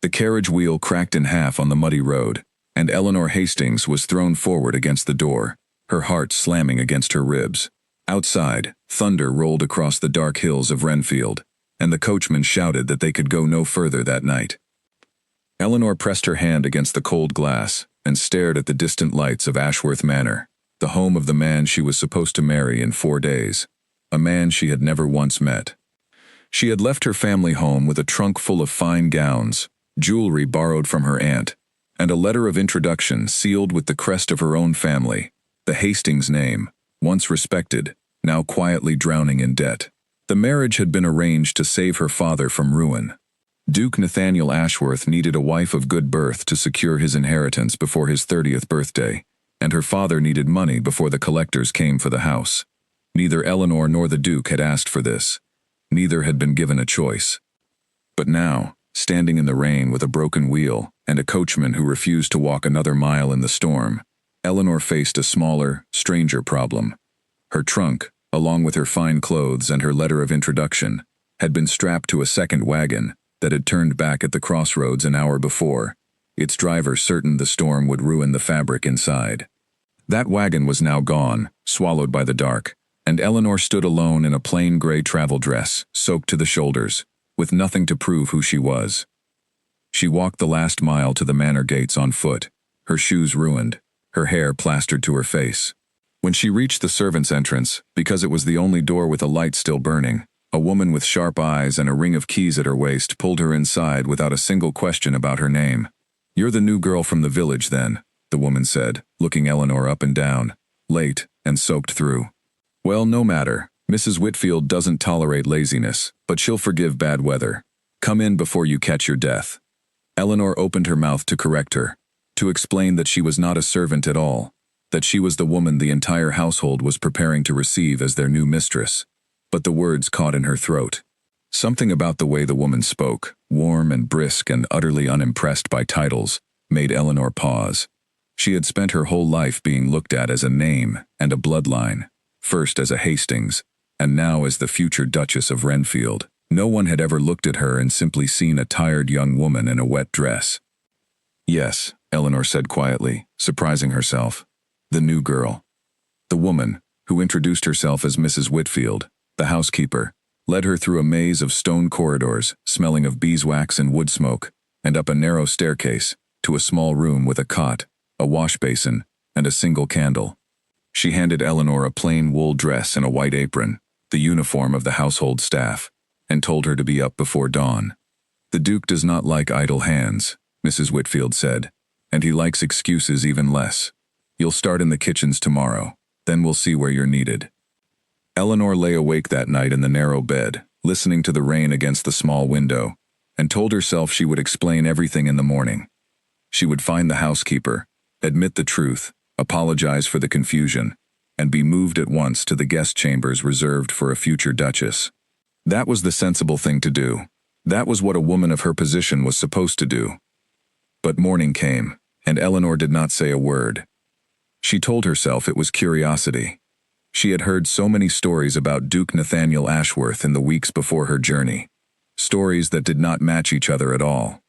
The carriage wheel cracked in half on the muddy road, and Eleanor Hastings was thrown forward against the door, her heart slamming against her ribs. Outside, thunder rolled across the dark hills of Renfield, and the coachman shouted that they could go no further that night. Eleanor pressed her hand against the cold glass and stared at the distant lights of Ashworth Manor, the home of the man she was supposed to marry in 4 days, a man she had never once met. She had left her family home with a trunk full of fine gowns, jewelry borrowed from her aunt, and a letter of introduction sealed with the crest of her own family, the Hastings name, once respected, now quietly drowning in debt. The marriage had been arranged to save her father from ruin. Duke Nathaniel Ashworth needed a wife of good birth to secure his inheritance before his 30th birthday, and her father needed money before the collectors came for the house. Neither Eleanor nor the Duke had asked for this. Neither had been given a choice. But now, standing in the rain with a broken wheel and a coachman who refused to walk another mile in the storm, Eleanor faced a smaller, stranger problem. Her trunk, along with her fine clothes and her letter of introduction, had been strapped to a second wagon that had turned back at the crossroads an hour before, its driver certain the storm would ruin the fabric inside. That wagon was now gone, swallowed by the dark, and Eleanor stood alone in a plain gray travel dress, soaked to the shoulders, with nothing to prove who she was. She walked the last mile to the manor gates on foot, her shoes ruined, her hair plastered to her face. When she reached the servants' entrance, because it was the only door with a light still burning, a woman with sharp eyes and a ring of keys at her waist pulled her inside without a single question about her name. "You're the new girl from the village, then," the woman said, looking Eleanor up and down, late and soaked through. "Well, no matter. Mrs. Whitfield doesn't tolerate laziness, but she'll forgive bad weather. Come in before you catch your death." Eleanor opened her mouth to correct her, to explain that she was not a servant at all, that she was the woman the entire household was preparing to receive as their new mistress. But the words caught in her throat. Something about the way the woman spoke, warm and brisk and utterly unimpressed by titles, made Eleanor pause. She had spent her whole life being looked at as a name and a bloodline, first as a Hastings, and now as the future Duchess of Renfield. No one had ever looked at her and simply seen a tired young woman in a wet dress. "Yes," Eleanor said quietly, surprising herself. The new girl. The woman, who introduced herself as Mrs. Whitfield, the housekeeper, led her through a maze of stone corridors, smelling of beeswax and wood smoke, and up a narrow staircase, to a small room with a cot, a wash basin, and a single candle. She handed Eleanor a plain wool dress and a white apron, the uniform of the household staff, and told her to be up before dawn. "The Duke does not like idle hands," Mrs. Whitfield said, "and he likes excuses even less. You'll start in the kitchens tomorrow, then we'll see where you're needed." Eleanor lay awake that night in the narrow bed, listening to the rain against the small window, and told herself she would explain everything in the morning. She would find the housekeeper, admit the truth, apologize for the confusion, and be moved at once to the guest chambers reserved for a future duchess. That was the sensible thing to do. That was what a woman of her position was supposed to do. But morning came, and Eleanor did not say a word. She told herself it was curiosity. She had heard so many stories about Duke Nathaniel Ashworth in the weeks before her journey. Stories that did not match each other at all.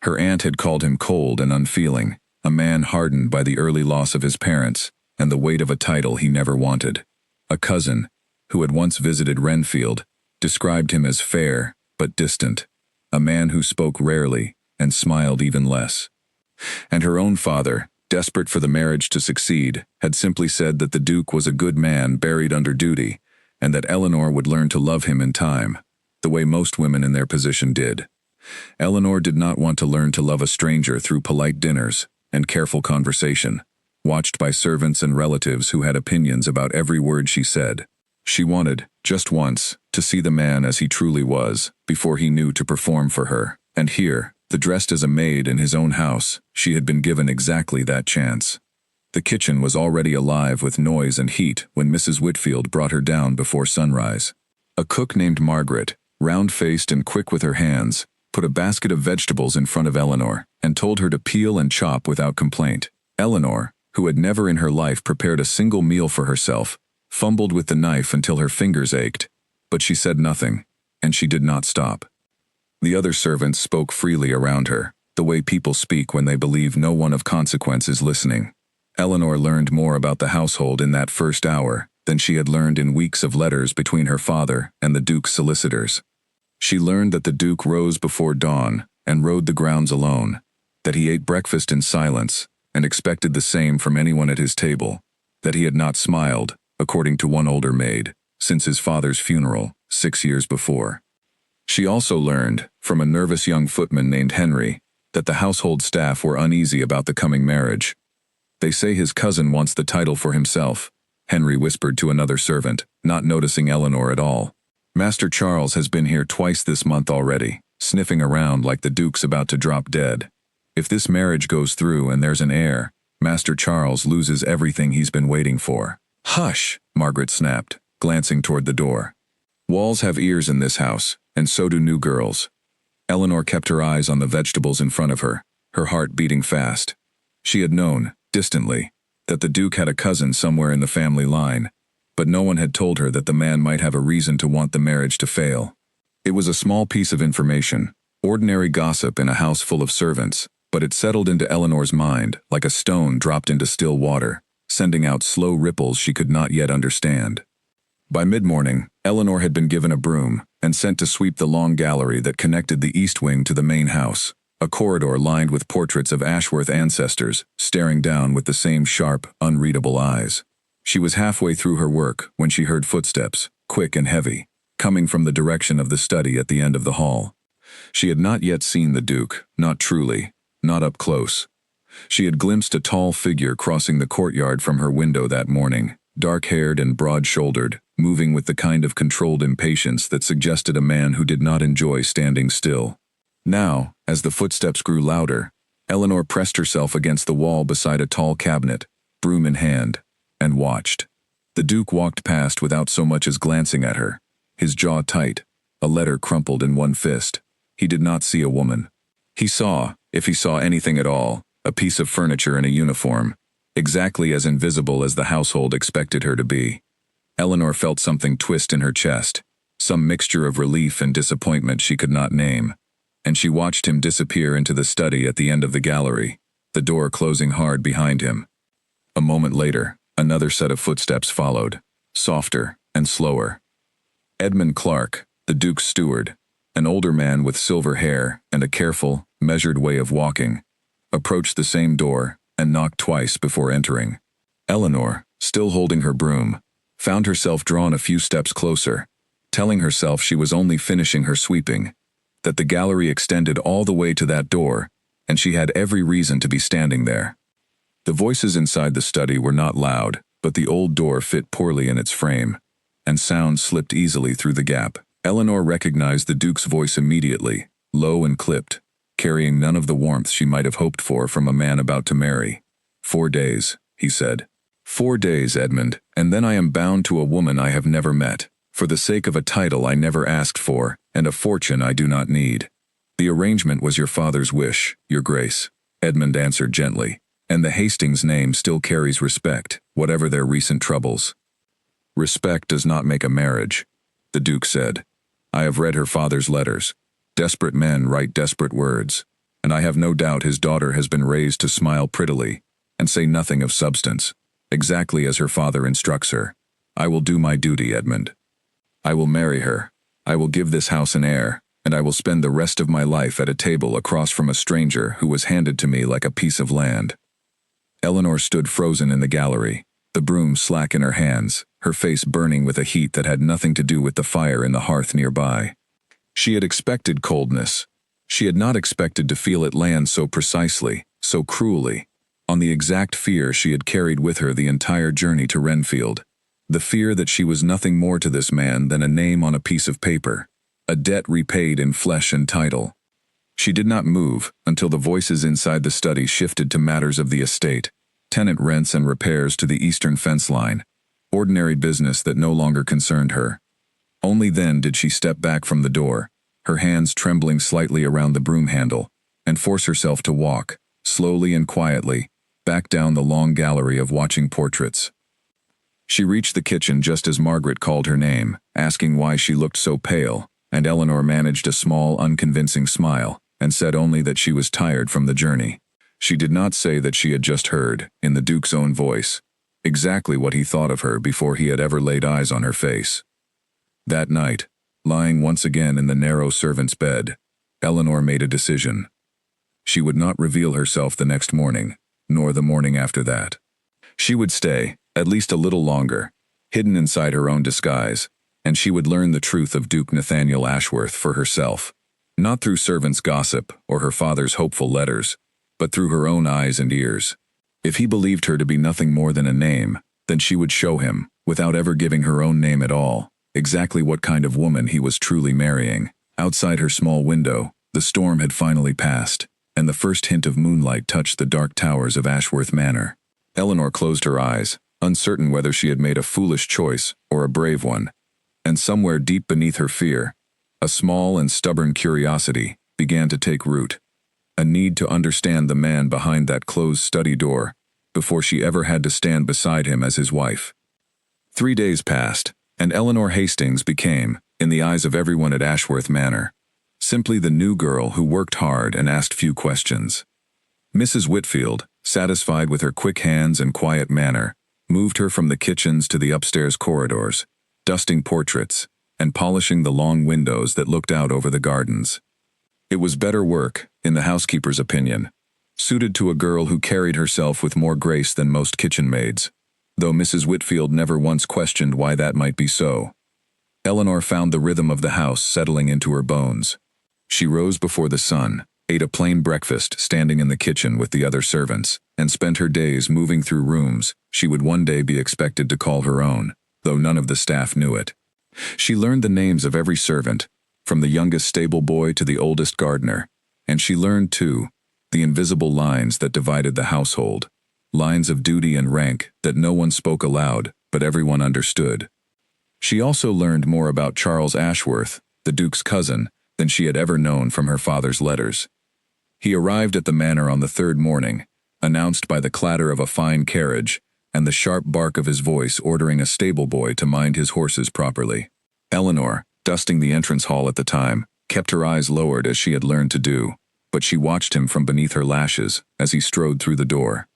Her aunt had called him cold and unfeeling, a man hardened by the early loss of his parents and the weight of a title he never wanted. A cousin, who had once visited Renfield, described him as fair but distant, a man who spoke rarely and smiled even less. And her own father, desperate for the marriage to succeed, had simply said that the Duke was a good man buried under duty, and that Eleanor would learn to love him in time, the way most women in their position did. Eleanor did not want to learn to love a stranger through polite dinners and careful conversation, watched by servants and relatives who had opinions about every word she said. She wanted, just once, to see the man as he truly was, before he knew to perform for her, and here, dressed as a maid in his own house, she had been given exactly that chance. The kitchen was already alive with noise and heat when Mrs. Whitfield brought her down before sunrise. A cook named Margaret, round-faced and quick with her hands, put a basket of vegetables in front of Eleanor and told her to peel and chop without complaint. Eleanor, who had never in her life prepared a single meal for herself, fumbled with the knife until her fingers ached, but she said nothing, and she did not stop. The other servants spoke freely around her, the way people speak when they believe no one of consequence is listening. Eleanor learned more about the household in that first hour than she had learned in weeks of letters between her father and the Duke's solicitors. She learned that the Duke rose before dawn and rode the grounds alone, that he ate breakfast in silence and expected the same from anyone at his table, that he had not smiled, according to one older maid, since his father's funeral 6 years before. She also learned, from a nervous young footman named Henry, that the household staff were uneasy about the coming marriage. "They say his cousin wants the title for himself," Henry whispered to another servant, not noticing Eleanor at all. "Master Charles has been here twice this month already, sniffing around like the Duke's about to drop dead. If this marriage goes through and there's an heir, Master Charles loses everything he's been waiting for." "Hush," Margaret snapped, glancing toward the door. "Walls have ears in this house, and so do new girls." Eleanor kept her eyes on the vegetables in front of her, her heart beating fast. She had known, distantly, that the Duke had a cousin somewhere in the family line, but no one had told her that the man might have a reason to want the marriage to fail. It was a small piece of information, ordinary gossip in a house full of servants, but it settled into Eleanor's mind like a stone dropped into still water, sending out slow ripples she could not yet understand. By mid-morning, Eleanor had been given a broom and sent to sweep the long gallery that connected the east wing to the main house, a corridor lined with portraits of Ashworth ancestors, staring down with the same sharp, unreadable eyes. She was halfway through her work when she heard footsteps, quick and heavy, coming from the direction of the study at the end of the hall. She had not yet seen the Duke, not truly, not up close. She had glimpsed a tall figure crossing the courtyard from her window that morning, dark-haired and broad-shouldered, moving with the kind of controlled impatience that suggested a man who did not enjoy standing still. Now, as the footsteps grew louder, Eleanor pressed herself against the wall beside a tall cabinet, broom in hand, and watched. The Duke walked past without so much as glancing at her, his jaw tight, a letter crumpled in one fist. He did not see a woman. He saw, if he saw anything at all, a piece of furniture in a uniform, exactly as invisible as the household expected her to be. Eleanor felt something twist in her chest, some mixture of relief and disappointment she could not name, and she watched him disappear into the study at the end of the gallery, the door closing hard behind him. A moment later, another set of footsteps followed, softer and slower. Edmund Clark, the Duke's steward, an older man with silver hair and a careful, measured way of walking, approached the same door and knocked twice before entering. Eleanor, still holding her broom, found herself drawn a few steps closer, telling herself she was only finishing her sweeping, that the gallery extended all the way to that door, and she had every reason to be standing there. The voices inside the study were not loud, but the old door fit poorly in its frame, and sound slipped easily through the gap. Eleanor recognized the Duke's voice immediately, low and clipped, carrying none of the warmth she might have hoped for from a man about to marry. 4 days, he said. 4 days, Edmund, and then I am bound to a woman I have never met, for the sake of a title I never asked for, and a fortune I do not need. The arrangement was your father's wish, your grace, Edmund answered gently, and the Hastings name still carries respect, whatever their recent troubles. Respect does not make a marriage, the Duke said. I have read her father's letters. Desperate men write desperate words, and I have no doubt his daughter has been raised to smile prettily and say nothing of substance, exactly as her father instructs her. I will do my duty, Edmund. I will marry her. I will give this house an heir, and I will spend the rest of my life at a table across from a stranger who was handed to me like a piece of land. Eleanor stood frozen in the gallery, the broom slack in her hands, her face burning with a heat that had nothing to do with the fire in the hearth nearby. She had expected coldness. She had not expected to feel it land so precisely, so cruelly, on the exact fear she had carried with her the entire journey to Renfield. The fear that she was nothing more to this man than a name on a piece of paper, a debt repaid in flesh and title. She did not move until the voices inside the study shifted to matters of the estate, tenant rents and repairs to the eastern fence line, ordinary business that no longer concerned her. Only then did she step back from the door, her hands trembling slightly around the broom handle, and force herself to walk, slowly and quietly, back down the long gallery of watching portraits. She reached the kitchen just as Margaret called her name, asking why she looked so pale, and Eleanor managed a small, unconvincing smile, and said only that she was tired from the journey. She did not say that she had just heard, in the Duke's own voice, exactly what he thought of her before he had ever laid eyes on her face. That night, lying once again in the narrow servant's bed, Eleanor made a decision. She would not reveal herself the next morning, nor the morning after that. She would stay, at least a little longer, hidden inside her own disguise, and she would learn the truth of Duke Nathaniel Ashworth for herself, not through servants' gossip or her father's hopeful letters, but through her own eyes and ears. If he believed her to be nothing more than a name, then she would show him, without ever giving her own name at all, exactly what kind of woman he was truly marrying. Outside her small window, the storm had finally passed, and the first hint of moonlight touched the dark towers of Ashworth Manor. Eleanor closed her eyes, uncertain whether she had made a foolish choice or a brave one, and somewhere deep beneath her fear, a small and stubborn curiosity began to take root, a need to understand the man behind that closed study door before she ever had to stand beside him as his wife. 3 days passed, and Eleanor Hastings became, in the eyes of everyone at Ashworth Manor, simply the new girl who worked hard and asked few questions. Mrs. Whitfield, satisfied with her quick hands and quiet manner, moved her from the kitchens to the upstairs corridors, dusting portraits and polishing the long windows that looked out over the gardens. It was better work, in the housekeeper's opinion, suited to a girl who carried herself with more grace than most kitchen maids, though Mrs. Whitfield never once questioned why that might be so. Eleanor found the rhythm of the house settling into her bones. She rose before the sun, ate a plain breakfast standing in the kitchen with the other servants, and spent her days moving through rooms she would one day be expected to call her own, though none of the staff knew it. She learned the names of every servant, from the youngest stable boy to the oldest gardener, and she learned, too, the invisible lines that divided the household, lines of duty and rank that no one spoke aloud, but everyone understood. She also learned more about Charles Ashworth, the Duke's cousin, than she had ever known from her father's letters. He arrived at the manor on the third morning, announced by the clatter of a fine carriage and the sharp bark of his voice ordering a stable boy to mind his horses properly. Eleanor, dusting the entrance hall at the time, kept her eyes lowered as she had learned to do, but she watched him from beneath her lashes as he strode through the door.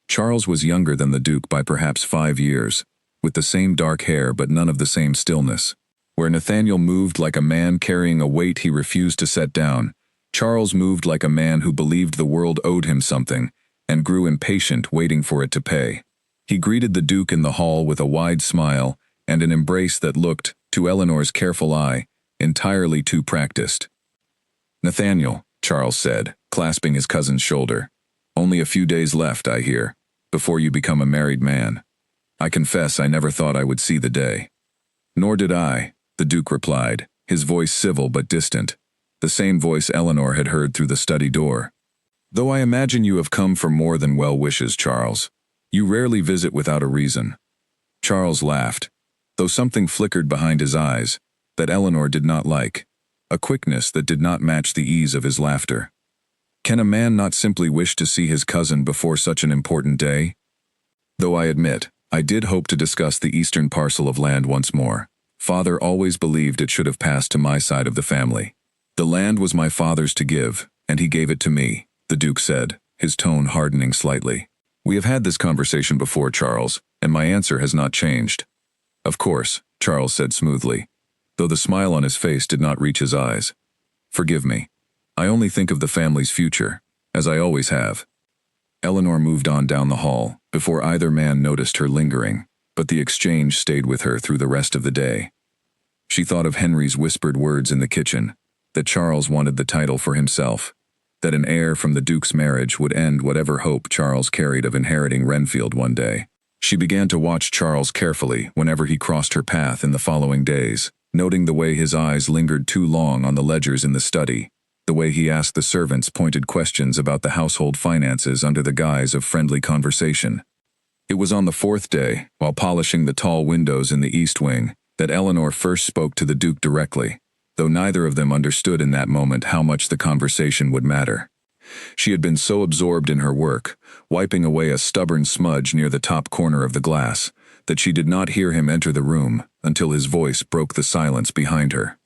Charles was younger than the Duke by perhaps 5 years, with the same dark hair but none of the same stillness. Where Nathaniel moved like a man carrying a weight he refused to set down, Charles moved like a man who believed the world owed him something and grew impatient waiting for it to pay. He greeted the Duke in the hall with a wide smile and an embrace that looked, to Eleanor's careful eye, entirely too practiced. "Nathaniel," Charles said, clasping his cousin's shoulder, "only a few days left, I hear, before you become a married man. I confess I never thought I would see the day." "Nor did I," the Duke replied, his voice civil but distant, the same voice Eleanor had heard through the study door. "Though I imagine you have come for more than well wishes, Charles. You rarely visit without a reason." Charles laughed, though something flickered behind his eyes that Eleanor did not like, a quickness that did not match the ease of his laughter. "Can a man not simply wish to see his cousin before such an important day? Though I admit, I did hope to discuss the eastern parcel of land once more. Father always believed it should have passed to my side of the family. The land was my father's to give, and he gave it to me," the Duke said, his tone hardening slightly. "We have had this conversation before, Charles, and my answer has not changed." "Of course," Charles said smoothly, though the smile on his face did not reach his eyes. "Forgive me. I only think of the family's future, as I always have." Eleanor moved on down the hall, before either man noticed her lingering, but the exchange stayed with her through the rest of the day. She thought of Henry's whispered words in the kitchen, that Charles wanted the title for himself, that an heir from the Duke's marriage would end whatever hope Charles carried of inheriting Renfield one day. She began to watch Charles carefully whenever he crossed her path in the following days, noting the way his eyes lingered too long on the ledgers in the study, the way he asked the servants pointed questions about the household finances under the guise of friendly conversation. It was on the fourth day, while polishing the tall windows in the east wing, that Eleanor first spoke to the Duke directly, though neither of them understood in that moment how much the conversation would matter. She had been so absorbed in her work, wiping away a stubborn smudge near the top corner of the glass, that she did not hear him enter the room until his voice broke the silence behind her.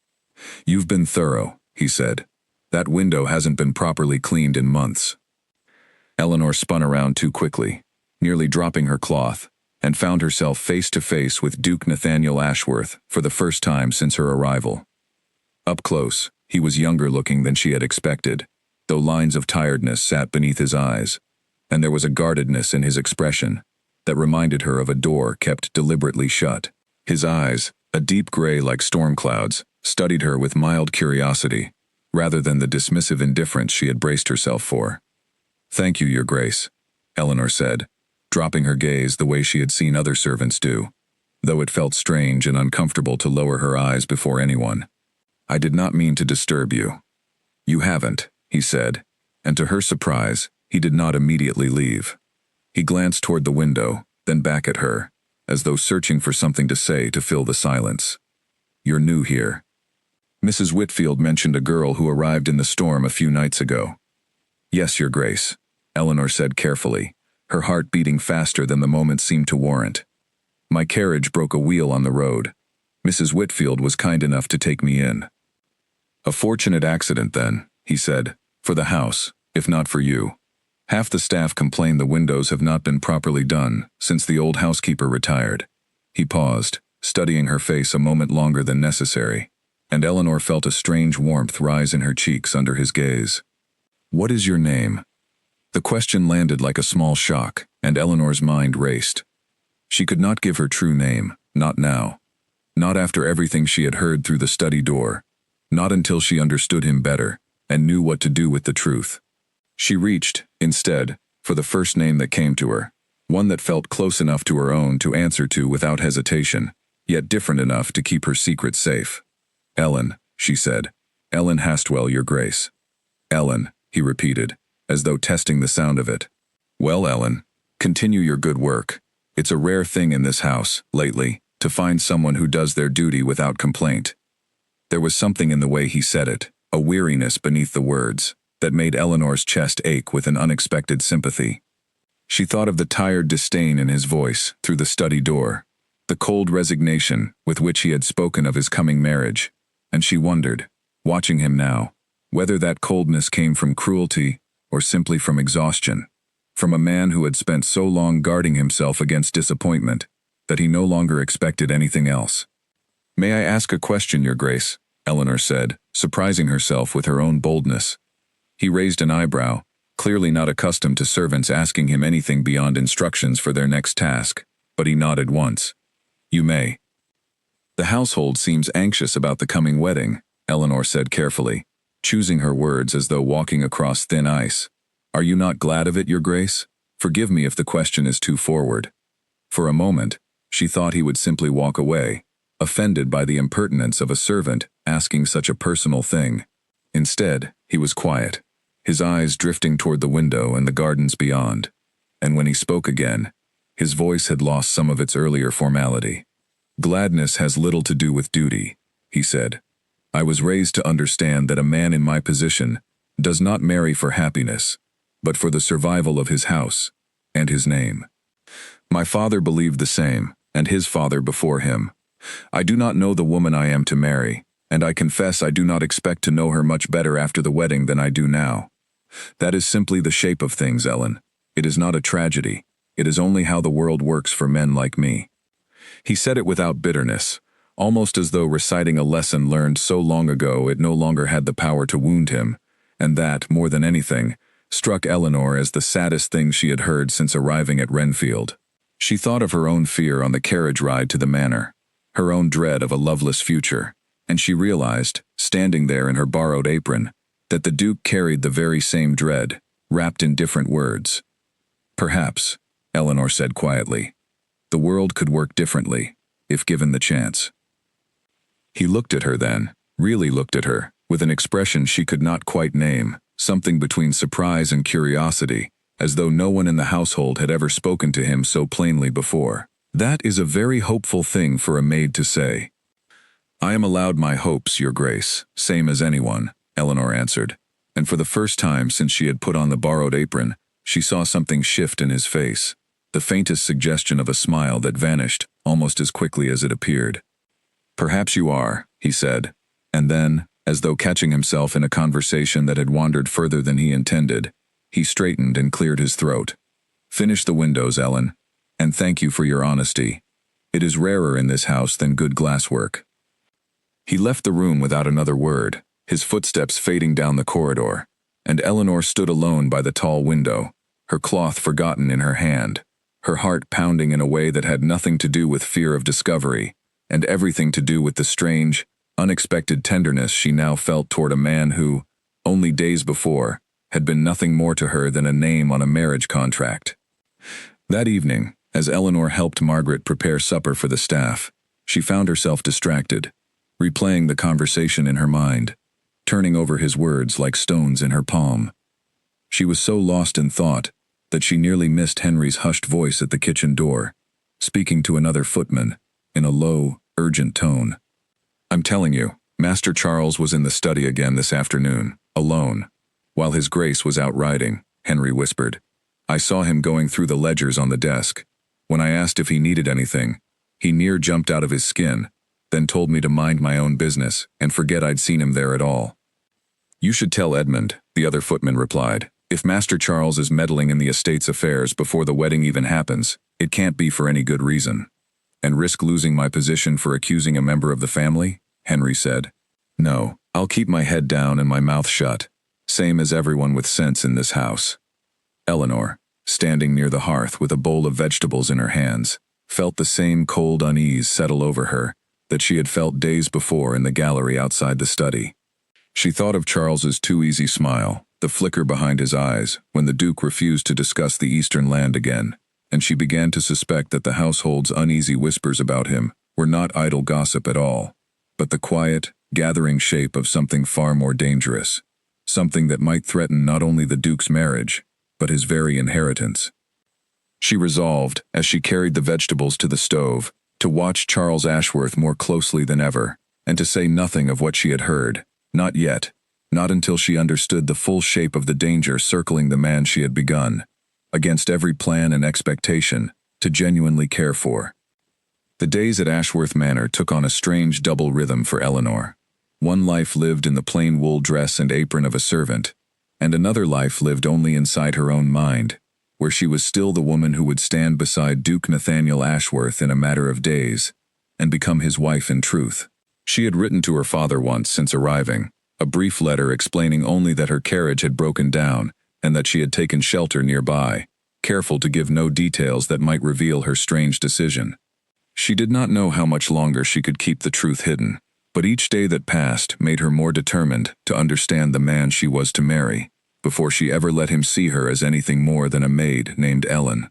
"You've been thorough," he said. That window hasn't been properly cleaned in months." Eleanor spun around too quickly, nearly dropping her cloth, and found herself face to face with Duke Nathaniel Ashworth for the first time since her arrival. Up close, he was younger looking than she had expected, though lines of tiredness sat beneath his eyes, and there was a guardedness in his expression that reminded her of a door kept deliberately shut. His eyes, a deep gray like storm clouds, studied her with mild curiosity, rather than the dismissive indifference she had braced herself for. "Thank you, Your Grace," Eleanor said, dropping her gaze the way she had seen other servants do, though it felt strange and uncomfortable to lower her eyes before anyone. "I did not mean to disturb you." "You haven't," he said, and to her surprise, he did not immediately leave. He glanced toward the window, then back at her, as though searching for something to say to fill the silence. "You're new here." "Mrs. Whitfield mentioned a girl who arrived in the storm a few nights ago." "Yes, Your Grace," Eleanor said carefully, her heart beating faster than the moment seemed to warrant. "My carriage broke a wheel on the road. Mrs. Whitfield was kind enough to take me in." "A fortunate accident, then," he said, "for the house, if not for you. Half the staff complain the windows have not been properly done since the old housekeeper retired." He paused, studying her face a moment longer than necessary, and Eleanor felt a strange warmth rise in her cheeks under his gaze. "What is your name?" The question landed like a small shock, and Eleanor's mind raced. She could not give her true name, not now. Not after everything she had heard through the study door. Not until she understood him better, and knew what to do with the truth. She reached, instead, for the first name that came to her, one that felt close enough to her own to answer to without hesitation, yet different enough to keep her secret safe. "Ellen," she said. "Ellen Hastwell, Your Grace." "Ellen," he repeated, as though testing the sound of it. "Well, Ellen, continue your good work. It's a rare thing in this house, lately, to find someone who does their duty without complaint." There was something in the way he said it, a weariness beneath the words, that made Eleanor's chest ache with an unexpected sympathy. She thought of the tired disdain in his voice through the study door, the cold resignation with which he had spoken of his coming marriage, and she wondered, watching him now, whether that coldness came from cruelty or simply from exhaustion, from a man who had spent so long guarding himself against disappointment that he no longer expected anything else. "May I ask a question, Your Grace?" Eleanor said, surprising herself with her own boldness. He raised an eyebrow, clearly not accustomed to servants asking him anything beyond instructions for their next task, but he nodded once. "You may." "The household seems anxious about the coming wedding," Eleanor said carefully, choosing her words as though walking across thin ice. "Are you not glad of it, Your Grace? Forgive me if the question is too forward." For a moment, she thought he would simply walk away, offended by the impertinence of a servant asking such a personal thing. Instead, he was quiet, his eyes drifting toward the window and the gardens beyond, and when he spoke again, his voice had lost some of its earlier formality. "Gladness has little to do with duty," he said. "I was raised to understand that a man in my position does not marry for happiness, but for the survival of his house and his name. My father believed the same, and his father before him. I do not know the woman I am to marry, and I confess I do not expect to know her much better after the wedding than I do now. That is simply the shape of things, Ellen. It is not a tragedy. It is only how the world works for men like me." He said it without bitterness, almost as though reciting a lesson learned so long ago it no longer had the power to wound him, and that, more than anything, struck Eleanor as the saddest thing she had heard since arriving at Renfield. She thought of her own fear on the carriage ride to the manor, her own dread of a loveless future, and she realized, standing there in her borrowed apron, that the Duke carried the very same dread, wrapped in different words. "Perhaps," Eleanor said quietly, "the world could work differently, if given the chance." He looked at her then, really looked at her, with an expression she could not quite name, something between surprise and curiosity, as though no one in the household had ever spoken to him so plainly before. "That is a very hopeful thing for a maid to say." "I am allowed my hopes, Your Grace, same as anyone," Eleanor answered, and for the first time since she had put on the borrowed apron, she saw something shift in his face, the faintest suggestion of a smile that vanished almost as quickly as it appeared. "Perhaps you are," he said, and then, As though catching himself in a conversation that had wandered further than he intended, he straightened and cleared his throat. "Finish the windows, Ellen. And thank you for your honesty. It is rarer in this house than good glasswork." He left the room without another word, his footsteps fading down the corridor, and Eleanor stood alone by the tall window, her cloth forgotten in her hand, her heart pounding in a way that had nothing to do with fear of discovery, and everything to do with the strange, unexpected tenderness she now felt toward a man who, only days before, had been nothing more to her than a name on a marriage contract. That evening, as Eleanor helped Margaret prepare supper for the staff, she found herself distracted, replaying the conversation in her mind, turning over his words like stones in her palm. She was so lost in thought that she nearly missed Henry's hushed voice at the kitchen door, speaking to another footman, in a low, urgent tone. "I'm telling you, Master Charles was in the study again this afternoon, alone, while His Grace was out riding," Henry whispered. "I saw him going through the ledgers on the desk. When I asked if he needed anything, he near jumped out of his skin, then told me to mind my own business and forget I'd seen him there at all." "You should tell Edmund," the other footman replied. "If Master Charles is meddling in the estate's affairs before the wedding even happens, it can't be for any good reason." "And risk losing my position for accusing a member of the family?" Henry said. "No, I'll keep my head down and my mouth shut, same as everyone with sense in this house." Eleanor, standing near the hearth with a bowl of vegetables in her hands, felt the same cold unease settle over her that she had felt days before in the gallery outside the study. She thought of Charles's too easy smile, the flicker behind his eyes when the Duke refused to discuss the Eastern land again, and she began to suspect that the household's uneasy whispers about him were not idle gossip at all, but the quiet, gathering shape of something far more dangerous, something that might threaten not only the Duke's marriage, but his very inheritance. She resolved, as she carried the vegetables to the stove, to watch Charles Ashworth more closely than ever, and to say nothing of what she had heard, not yet, not until she understood the full shape of the danger circling the man she had begun, against every plan and expectation, to genuinely care for. The days at Ashworth Manor took on a strange double rhythm for Eleanor. One life lived in the plain wool dress and apron of a servant, and another life lived only inside her own mind, where she was still the woman who would stand beside Duke Nathaniel Ashworth in a matter of days, and become his wife in truth. She had written to her father once since arriving, a brief letter explaining only that her carriage had broken down and that she had taken shelter nearby, careful to give no details that might reveal her strange decision. She did not know how much longer she could keep the truth hidden, but each day that passed made her more determined to understand the man she was to marry, before she ever let him see her as anything more than a maid named Ellen.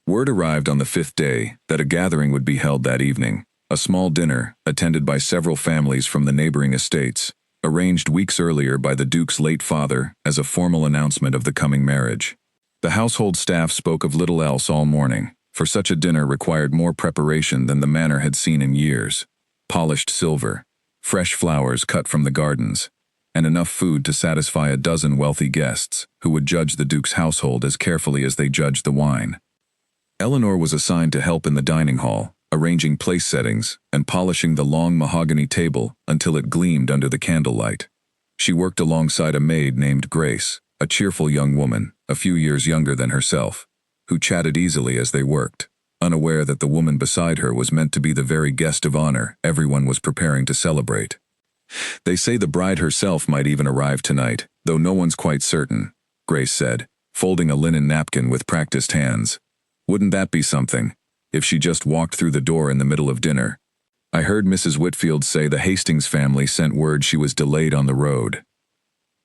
Word arrived on the 5th day that a gathering would be held that evening, a small dinner, attended by several families from the neighboring estates, arranged weeks earlier by the Duke's late father as a formal announcement of the coming marriage. The household staff spoke of little else all morning, for such a dinner required more preparation than the manor had seen in years. Polished silver, fresh flowers cut from the gardens, and enough food to satisfy a dozen wealthy guests who would judge the Duke's household as carefully as they judged the wine. Eleanor was assigned to help in the dining hall, arranging place settings and polishing the long mahogany table until it gleamed under the candlelight. She worked alongside a maid named Grace, a cheerful young woman, a few years younger than herself, who chatted easily as they worked, unaware that the woman beside her was meant to be the very guest of honor everyone was preparing to celebrate. "They say the bride herself might even arrive tonight, though no one's quite certain," Grace said, folding a linen napkin with practiced hands. "Wouldn't that be something, if she just walked through the door in the middle of dinner? I heard Mrs. Whitfield say the Hastings family sent word she was delayed on the road."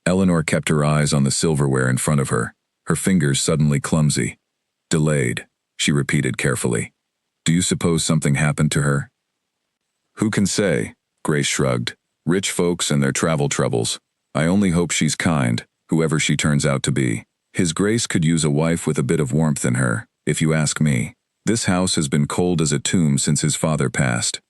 Eleanor kept her eyes on the silverware in front of her, her fingers suddenly clumsy. "Delayed," she repeated carefully. "Do you suppose something happened to her?" "Who can say?" Grace shrugged. "Rich folks and their travel troubles. I only hope she's kind, whoever she turns out to be. His Grace could use a wife with a bit of warmth in her, if you ask me. This house has been cold as a tomb since his father passed."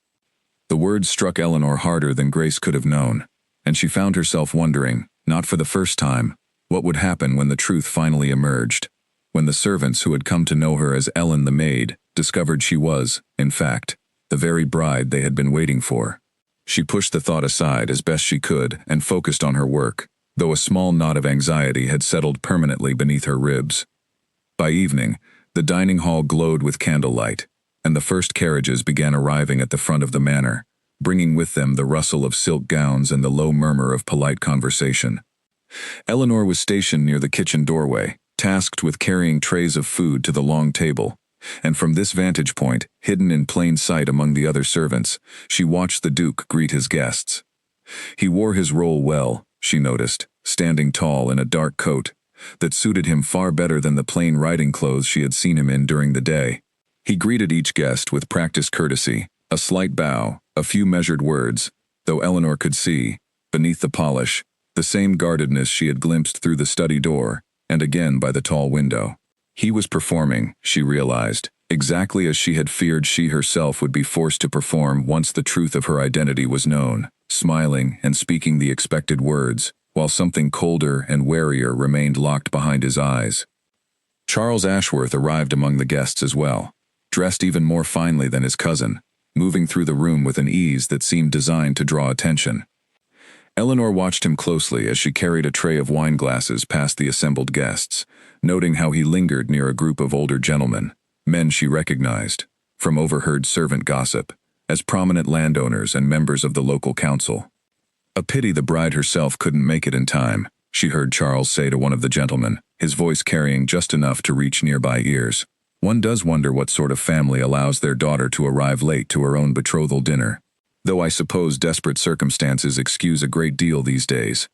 The words struck Eleanor harder than Grace could have known, and she found herself wondering, not for the first time, what would happen when the truth finally emerged, when the servants who had come to know her as Ellen the maid discovered she was, in fact, the very bride they had been waiting for. She pushed the thought aside as best she could and focused on her work, though a small knot of anxiety had settled permanently beneath her ribs. By evening, the dining hall glowed with candlelight, and the first carriages began arriving at the front of the manor, bringing with them the rustle of silk gowns and the low murmur of polite conversation. Eleanor was stationed near the kitchen doorway, tasked with carrying trays of food to the long table, and from this vantage point, hidden in plain sight among the other servants, she watched the Duke greet his guests. He wore his role well, she noticed, standing tall in a dark coat that suited him far better than the plain riding clothes she had seen him in during the day. He greeted each guest with practiced courtesy, a slight bow, a few measured words, though Eleanor could see, beneath the polish, the same guardedness she had glimpsed through the study door, and again by the tall window. He was performing, she realized, exactly as she had feared she herself would be forced to perform once the truth of her identity was known, smiling and speaking the expected words, while something colder and warier remained locked behind his eyes. Charles Ashworth arrived among the guests as well, dressed even more finely than his cousin, moving through the room with an ease that seemed designed to draw attention. Eleanor watched him closely as she carried a tray of wine glasses past the assembled guests, noting how he lingered near a group of older gentlemen, men she recognized, from overheard servant gossip, as prominent landowners and members of the local council. A pity the bride herself couldn't make it in time, she heard Charles say to one of the gentlemen, his voice carrying just enough to reach nearby ears. One does wonder what sort of family allows their daughter to arrive late to her own betrothal dinner. Though I suppose desperate circumstances excuse a great deal these days.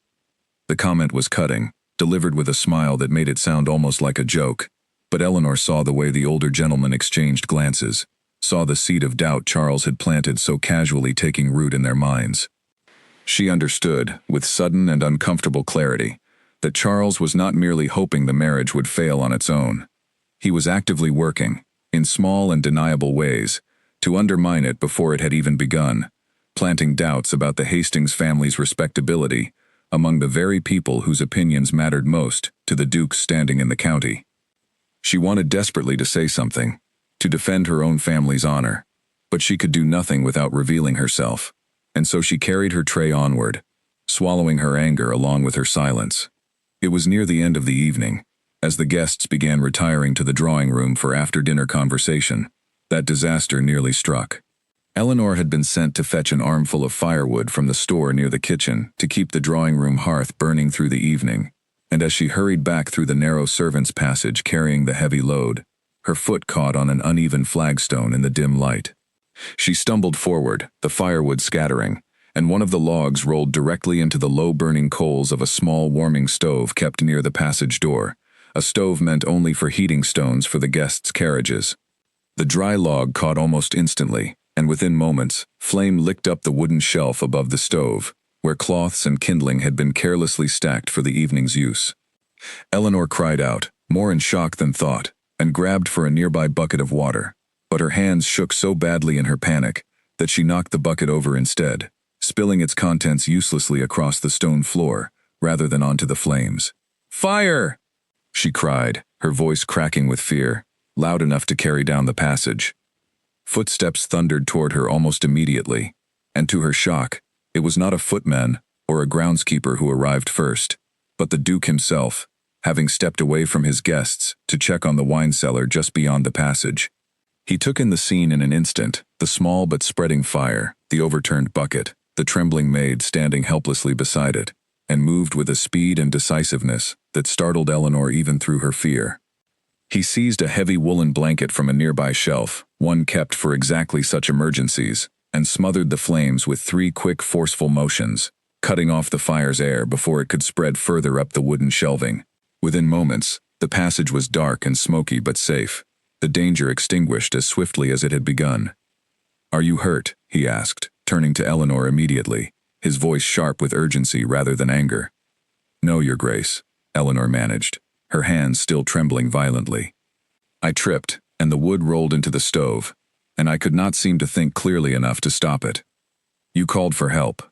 The comment was cutting, delivered with a smile that made it sound almost like a joke, but Eleanor saw the way the older gentlemen exchanged glances, saw the seed of doubt Charles had planted so casually taking root in their minds. She understood, with sudden and uncomfortable clarity, that Charles was not merely hoping the marriage would fail on its own. He was actively working, in small and deniable ways, to undermine it before it had even begun, planting doubts about the Hastings family's respectability among the very people whose opinions mattered most to the Duke's standing in the county. She wanted desperately to say something, to defend her own family's honor, but she could do nothing without revealing herself, and so she carried her tray onward, swallowing her anger along with her silence. It was near the end of the evening, as the guests began retiring to the drawing room for after-dinner conversation, that disaster nearly struck. Eleanor had been sent to fetch an armful of firewood from the store near the kitchen to keep the drawing room hearth burning through the evening, and as she hurried back through the narrow servants' passage carrying the heavy load, her foot caught on an uneven flagstone in the dim light. She stumbled forward, the firewood scattering, and one of the logs rolled directly into the low-burning coals of a small warming stove kept near the passage door, a stove meant only for heating stones for the guests' carriages. The dry log caught almost instantly, and within moments, flame licked up the wooden shelf above the stove, where cloths and kindling had been carelessly stacked for the evening's use. Eleanor cried out, more in shock than thought, and grabbed for a nearby bucket of water, but her hands shook so badly in her panic that she knocked the bucket over instead, spilling its contents uselessly across the stone floor, rather than onto the flames. "Fire!" she cried, her voice cracking with fear, loud enough to carry down the passage. Footsteps thundered toward her almost immediately, and to her shock, it was not a footman or a groundskeeper who arrived first, but the Duke himself, having stepped away from his guests to check on the wine cellar just beyond the passage. He took in the scene in an instant, the small but spreading fire, the overturned bucket, the trembling maid standing helplessly beside it, and moved with a speed and decisiveness that startled Eleanor even through her fear. He seized a heavy woolen blanket from a nearby shelf, one kept for exactly such emergencies, and smothered the flames with 3 quick, forceful motions, cutting off the fire's air before it could spread further up the wooden shelving. Within moments, the passage was dark and smoky but safe, the danger extinguished as swiftly as it had begun. "Are you hurt?" he asked, turning to Eleanor immediately, his voice sharp with urgency rather than anger. "No, Your Grace," Eleanor managed, her hands still trembling violently. "I tripped, and the wood rolled into the stove, and I could not seem to think clearly enough to stop it. You called for help."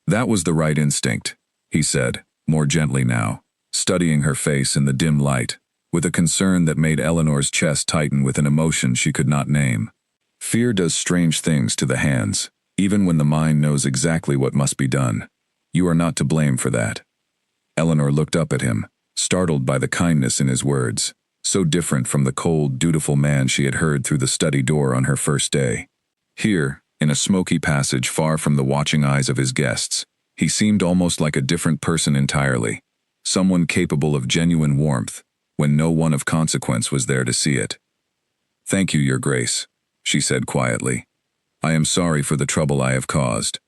"That was the right instinct," he said, more gently now, studying her face in the dim light, with a concern that made Eleanor's chest tighten with an emotion she could not name. "Fear does strange things to the hands. even when the mind knows exactly what must be done. You are not to blame for that. Eleanor looked up at him, startled by the kindness in his words, so different from the cold, dutiful man she had heard through the study door on her first day. Here, in a smoky passage far from the watching eyes of his guests, he seemed almost like a different person entirely, someone capable of genuine warmth, when no one of consequence was there to see it. "Thank you, Your Grace," she said quietly. "I am sorry for the trouble I have caused."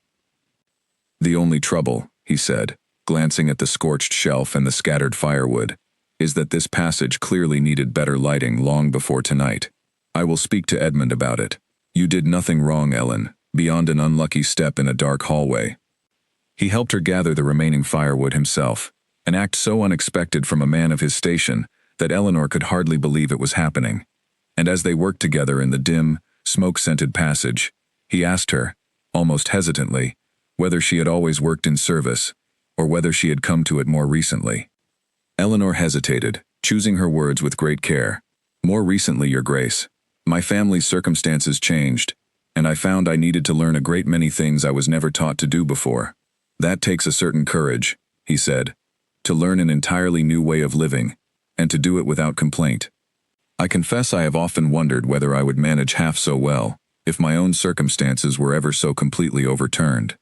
"The only trouble," he said, glancing at the scorched shelf and the scattered firewood, "is that this passage clearly needed better lighting long before tonight. I will speak to Edmund about it. You did nothing wrong, Ellen, beyond an unlucky step in a dark hallway." He helped her gather the remaining firewood himself, an act so unexpected from a man of his station that Eleanor could hardly believe it was happening. And as they worked together in the dim, smoke-scented passage, he asked her, almost hesitantly, whether she had always worked in service, or whether she had come to it more recently. Eleanor hesitated, choosing her words with great care. "More recently, Your Grace. My family's circumstances changed, and I found I needed to learn a great many things I was never taught to do before. That takes a certain courage," he said, "to learn an entirely new way of living, and to do it without complaint. I confess I have often wondered whether I would manage half so well, if my own circumstances were ever so completely overturned.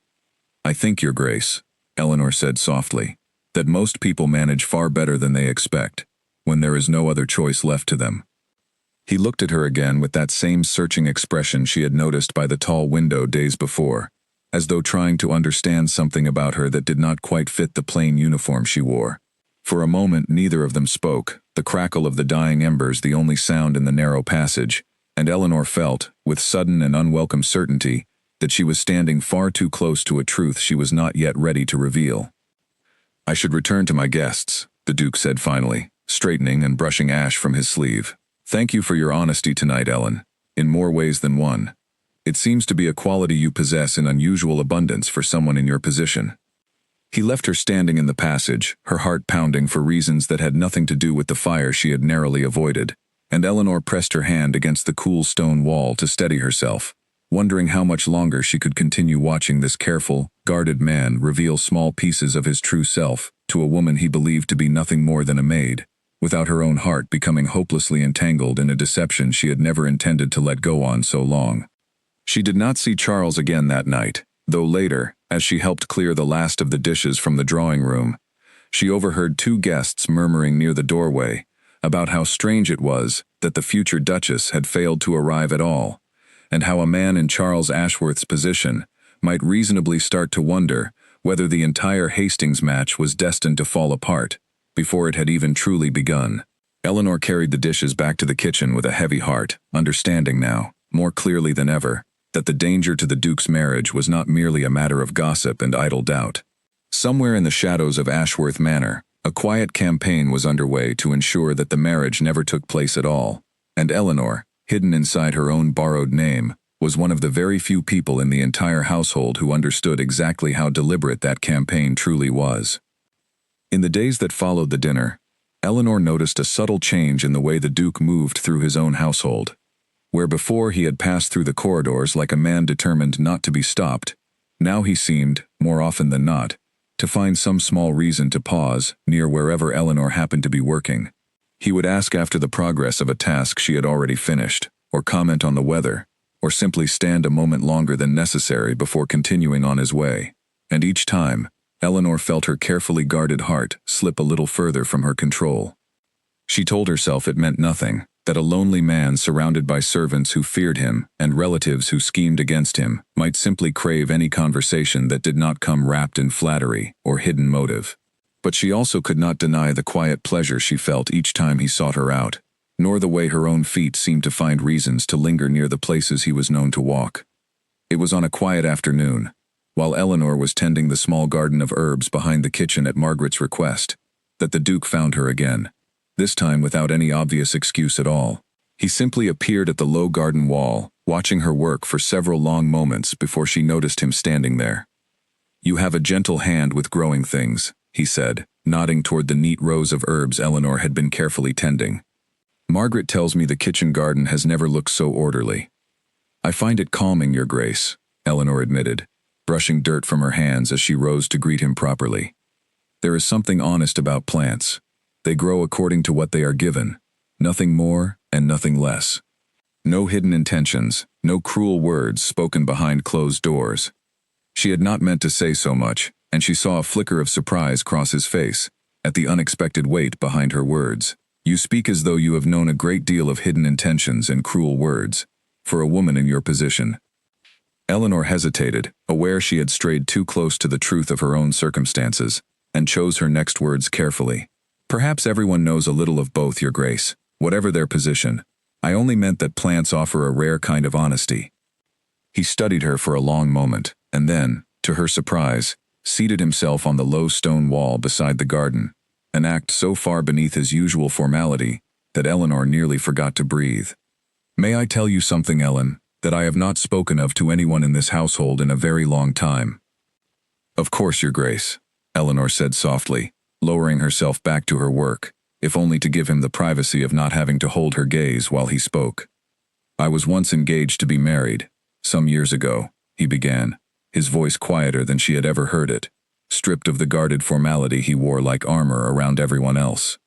I think, Your Grace," Eleanor said softly, "that most people manage far better than they expect, when there is no other choice left to them." He looked at her again with that same searching expression she had noticed by the tall window days before, as though trying to understand something about her that did not quite fit the plain uniform she wore. For a moment neither of them spoke, the crackle of the dying embers the only sound in the narrow passage, and Eleanor felt, with sudden and unwelcome certainty, that she was standing far too close to a truth she was not yet ready to reveal. "I should return to my guests," the Duke said finally, straightening and brushing ash from his sleeve. "Thank you for your honesty tonight, Ellen, in more ways than one. It seems to be a quality you possess in unusual abundance for someone in your position." He left her standing in the passage, her heart pounding for reasons that had nothing to do with the fire she had narrowly avoided, and Eleanor pressed her hand against the cool stone wall to steady herself, wondering how much longer she could continue watching this careful, guarded man reveal small pieces of his true self to a woman he believed to be nothing more than a maid, without her own heart becoming hopelessly entangled in a deception she had never intended to let go on so long. She did not see Charles again that night, though later, as she helped clear the last of the dishes from the drawing room, she overheard two guests murmuring near the doorway about how strange it was that the future Duchess had failed to arrive at all, and how a man in Charles Ashworth's position might reasonably start to wonder whether the entire Hastings match was destined to fall apart before it had even truly begun. Eleanor carried the dishes back to the kitchen with a heavy heart, understanding now, more clearly than ever, that the danger to the Duke's marriage was not merely a matter of gossip and idle doubt. Somewhere in the shadows of Ashworth Manor, a quiet campaign was underway to ensure that the marriage never took place at all, and Eleanor, hidden inside her own borrowed name, was one of the very few people in the entire household who understood exactly how deliberate that campaign truly was. In the days that followed the dinner, Eleanor noticed a subtle change in the way the Duke moved through his own household. Where before he had passed through the corridors like a man determined not to be stopped, now he seemed, more often than not, to find some small reason to pause near wherever Eleanor happened to be working. He would ask after the progress of a task she had already finished, or comment on the weather, or simply stand a moment longer than necessary before continuing on his way. And each time, Eleanor felt her carefully guarded heart slip a little further from her control. She told herself it meant nothing, that a lonely man surrounded by servants who feared him and relatives who schemed against him might simply crave any conversation that did not come wrapped in flattery or hidden motive. But she also could not deny the quiet pleasure she felt each time he sought her out, nor the way her own feet seemed to find reasons to linger near the places he was known to walk. It was on a quiet afternoon, while Eleanor was tending the small garden of herbs behind the kitchen at Margaret's request, that the Duke found her again. This time without any obvious excuse at all. He simply appeared at the low garden wall, watching her work for several long moments before she noticed him standing there. "You have a gentle hand with growing things," he said, nodding toward the neat rows of herbs Eleanor had been carefully tending. "Margaret tells me the kitchen garden has never looked so orderly. I find it calming, Your Grace," Eleanor admitted, brushing dirt from her hands as she rose to greet him properly. There is something honest about plants. They grow according to what they are given, nothing more and nothing less. No hidden intentions, no cruel words spoken behind closed doors. She had not meant to say so much, and she saw a flicker of surprise cross his face, at the unexpected weight behind her words. You speak as though you have known a great deal of hidden intentions and cruel words, for a woman in your position. Eleanor hesitated, aware she had strayed too close to the truth of her own circumstances, and chose her next words carefully. Perhaps everyone knows a little of both, Your Grace, whatever their position. I only meant that plants offer a rare kind of honesty. He studied her for a long moment, and then, to her surprise, seated himself on the low stone wall beside the garden, an act so far beneath his usual formality that Eleanor nearly forgot to breathe. May I tell you something, Ellen, that I have not spoken of to anyone in this household in a very long time? Of course, Your Grace, Eleanor said softly, lowering herself back to her work, if only to give him the privacy of not having to hold her gaze while he spoke. I was once engaged to be married, some years ago, he began, his voice quieter than she had ever heard it, stripped of the guarded formality he wore like armor around everyone else.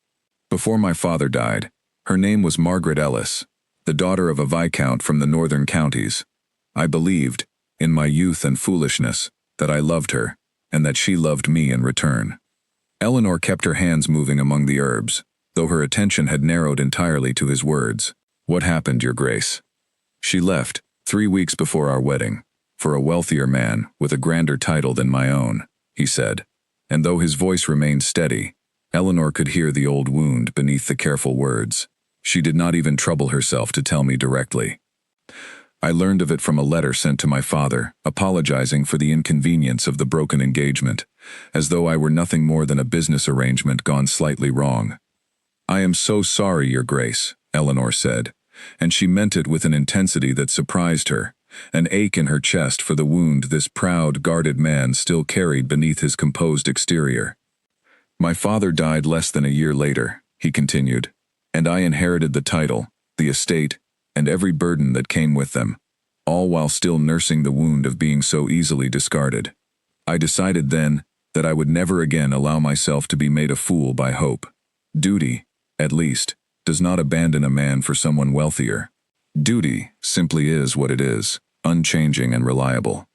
Before my father died, her name was Margaret Ellis, the daughter of a viscount from the northern counties. I believed, in my youth and foolishness, that I loved her, and that she loved me in return. Eleanor kept her hands moving among the herbs, though her attention had narrowed entirely to his words. What happened, Your Grace? She left, 3 weeks before our wedding, for a wealthier man with a grander title than my own, he said, and though his voice remained steady, Eleanor could hear the old wound beneath the careful words. She did not even trouble herself to tell me directly. I learned of it from a letter sent to my father, apologizing for the inconvenience of the broken engagement, as though I were nothing more than a business arrangement gone slightly wrong. I am so sorry, Your Grace, Eleanor said, and she meant it with an intensity that surprised her, an ache in her chest for the wound this proud, guarded man still carried beneath his composed exterior. My father died less than a year later, he continued, and I inherited the title, the estate, and every burden that came with them, all while still nursing the wound of being so easily discarded. I decided then that I would never again allow myself to be made a fool by hope. Duty, at least, does not abandon a man for someone wealthier. Duty simply is what it is, unchanging and reliable.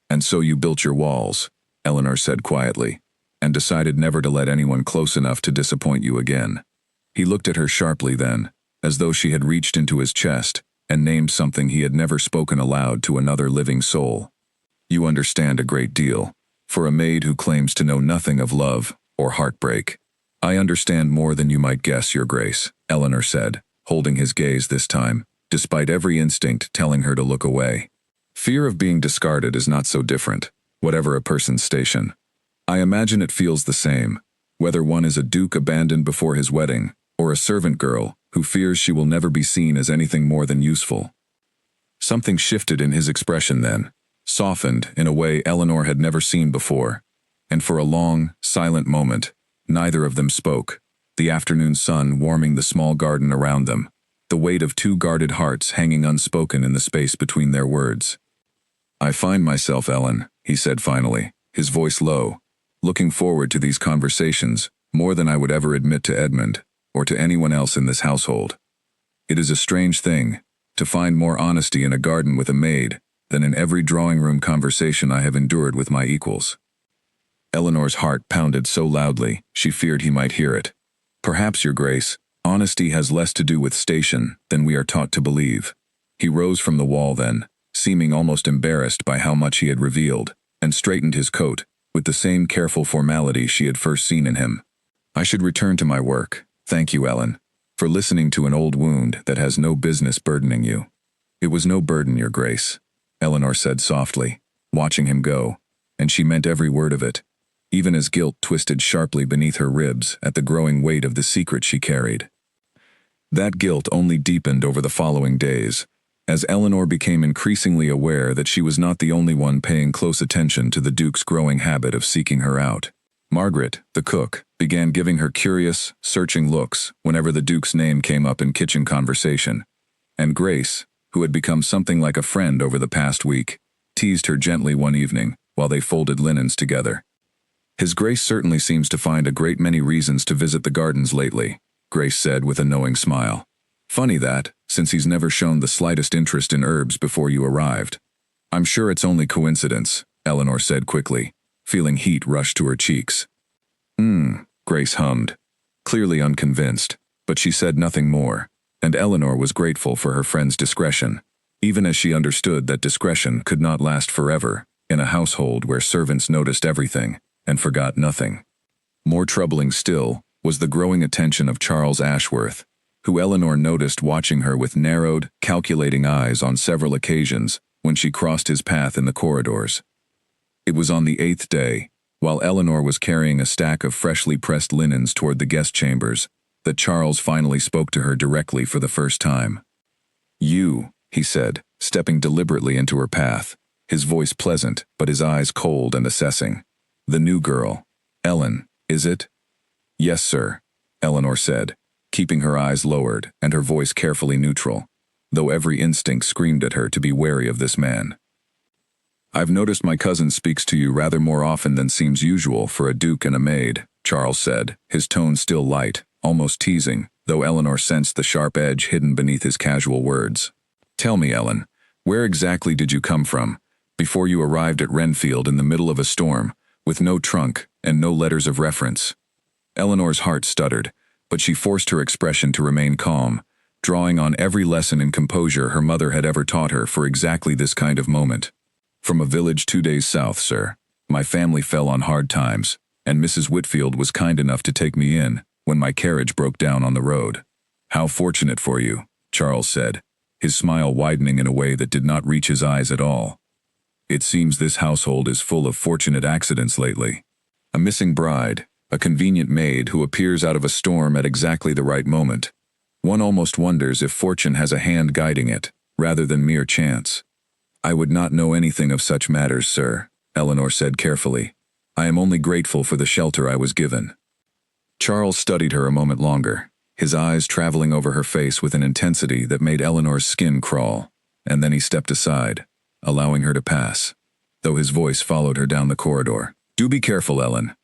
And so you built your walls, Eleanor said quietly, and decided never to let anyone close enough to disappoint you again. He looked at her sharply then, as though she had reached into his chest and named something he had never spoken aloud to another living soul. You understand a great deal, for a maid who claims to know nothing of love or heartbreak. I understand more than you might guess, Your Grace, Eleanor said, holding his gaze this time, despite every instinct telling her to look away. Fear of being discarded is not so different, whatever a person's station. I imagine it feels the same, whether one is a duke abandoned before his wedding, or a servant girl who fears she will never be seen as anything more than useful. Something shifted in his expression then, softened in a way Eleanor had never seen before, and for a long, silent moment, neither of them spoke, the afternoon sun warming the small garden around them, the weight of two guarded hearts hanging unspoken in the space between their words. I find myself, Ellen, he said finally, his voice low, looking forward to these conversations more than I would ever admit to Edmund, or to anyone else in this household. It is a strange thing, to find more honesty in a garden with a maid than in every drawing-room conversation I have endured with my equals. Eleanor's heart pounded so loudly, she feared he might hear it. Perhaps, Your Grace, honesty has less to do with station than we are taught to believe. He rose from the wall then, seeming almost embarrassed by how much he had revealed, and straightened his coat, with the same careful formality she had first seen in him. I should return to my work. Thank you, Ellen, for listening to an old wound that has no business burdening you. It was no burden, Your Grace, Eleanor said softly, watching him go, and she meant every word of it, even as guilt twisted sharply beneath her ribs at the growing weight of the secret she carried. That guilt only deepened over the following days, as Eleanor became increasingly aware that she was not the only one paying close attention to the Duke's growing habit of seeking her out. Margaret, the cook, began giving her curious, searching looks whenever the Duke's name came up in kitchen conversation, and Grace, who had become something like a friend over the past week, teased her gently one evening while they folded linens together. "His Grace certainly seems to find a great many reasons to visit the gardens lately," Grace said with a knowing smile. "Funny that, since he's never shown the slightest interest in herbs before you arrived." "I'm sure it's only coincidence," Eleanor said quickly, feeling heat rush to her cheeks. Grace hummed, clearly unconvinced, but she said nothing more, and Eleanor was grateful for her friend's discretion, even as she understood that discretion could not last forever in a household where servants noticed everything and forgot nothing. More troubling still was the growing attention of Charles Ashworth, who Eleanor noticed watching her with narrowed, calculating eyes on several occasions when she crossed his path in the corridors. It was on the 8th day, while Eleanor was carrying a stack of freshly pressed linens toward the guest chambers, that Charles finally spoke to her directly for the first time. "You," he said, stepping deliberately into her path, his voice pleasant but his eyes cold and assessing. "The new girl. Ellen, is it?" "Yes, sir," Eleanor said, keeping her eyes lowered and her voice carefully neutral, though every instinct screamed at her to be wary of this man. "I've noticed my cousin speaks to you rather more often than seems usual for a duke and a maid," Charles said, his tone still light, almost teasing, though Eleanor sensed the sharp edge hidden beneath his casual words. "Tell me, Ellen, where exactly did you come from, before you arrived at Renfield in the middle of a storm, with no trunk and no letters of reference?" Eleanor's heart stuttered, but she forced her expression to remain calm, drawing on every lesson in composure her mother had ever taught her for exactly this kind of moment. "From a village 2 days south, sir. My family fell on hard times, and Mrs. Whitfield was kind enough to take me in when my carriage broke down on the road." "How fortunate for you," Charles said, his smile widening in a way that did not reach his eyes at all. "It seems this household is full of fortunate accidents lately. A missing bride, a convenient maid who appears out of a storm at exactly the right moment. One almost wonders if fortune has a hand guiding it, rather than mere chance." "I would not know anything of such matters, sir," Eleanor said carefully. "I am only grateful for the shelter I was given." Charles studied her a moment longer, his eyes traveling over her face with an intensity that made Eleanor's skin crawl, and then he stepped aside, allowing her to pass, though his voice followed her down the corridor. "Do be careful, Ellen.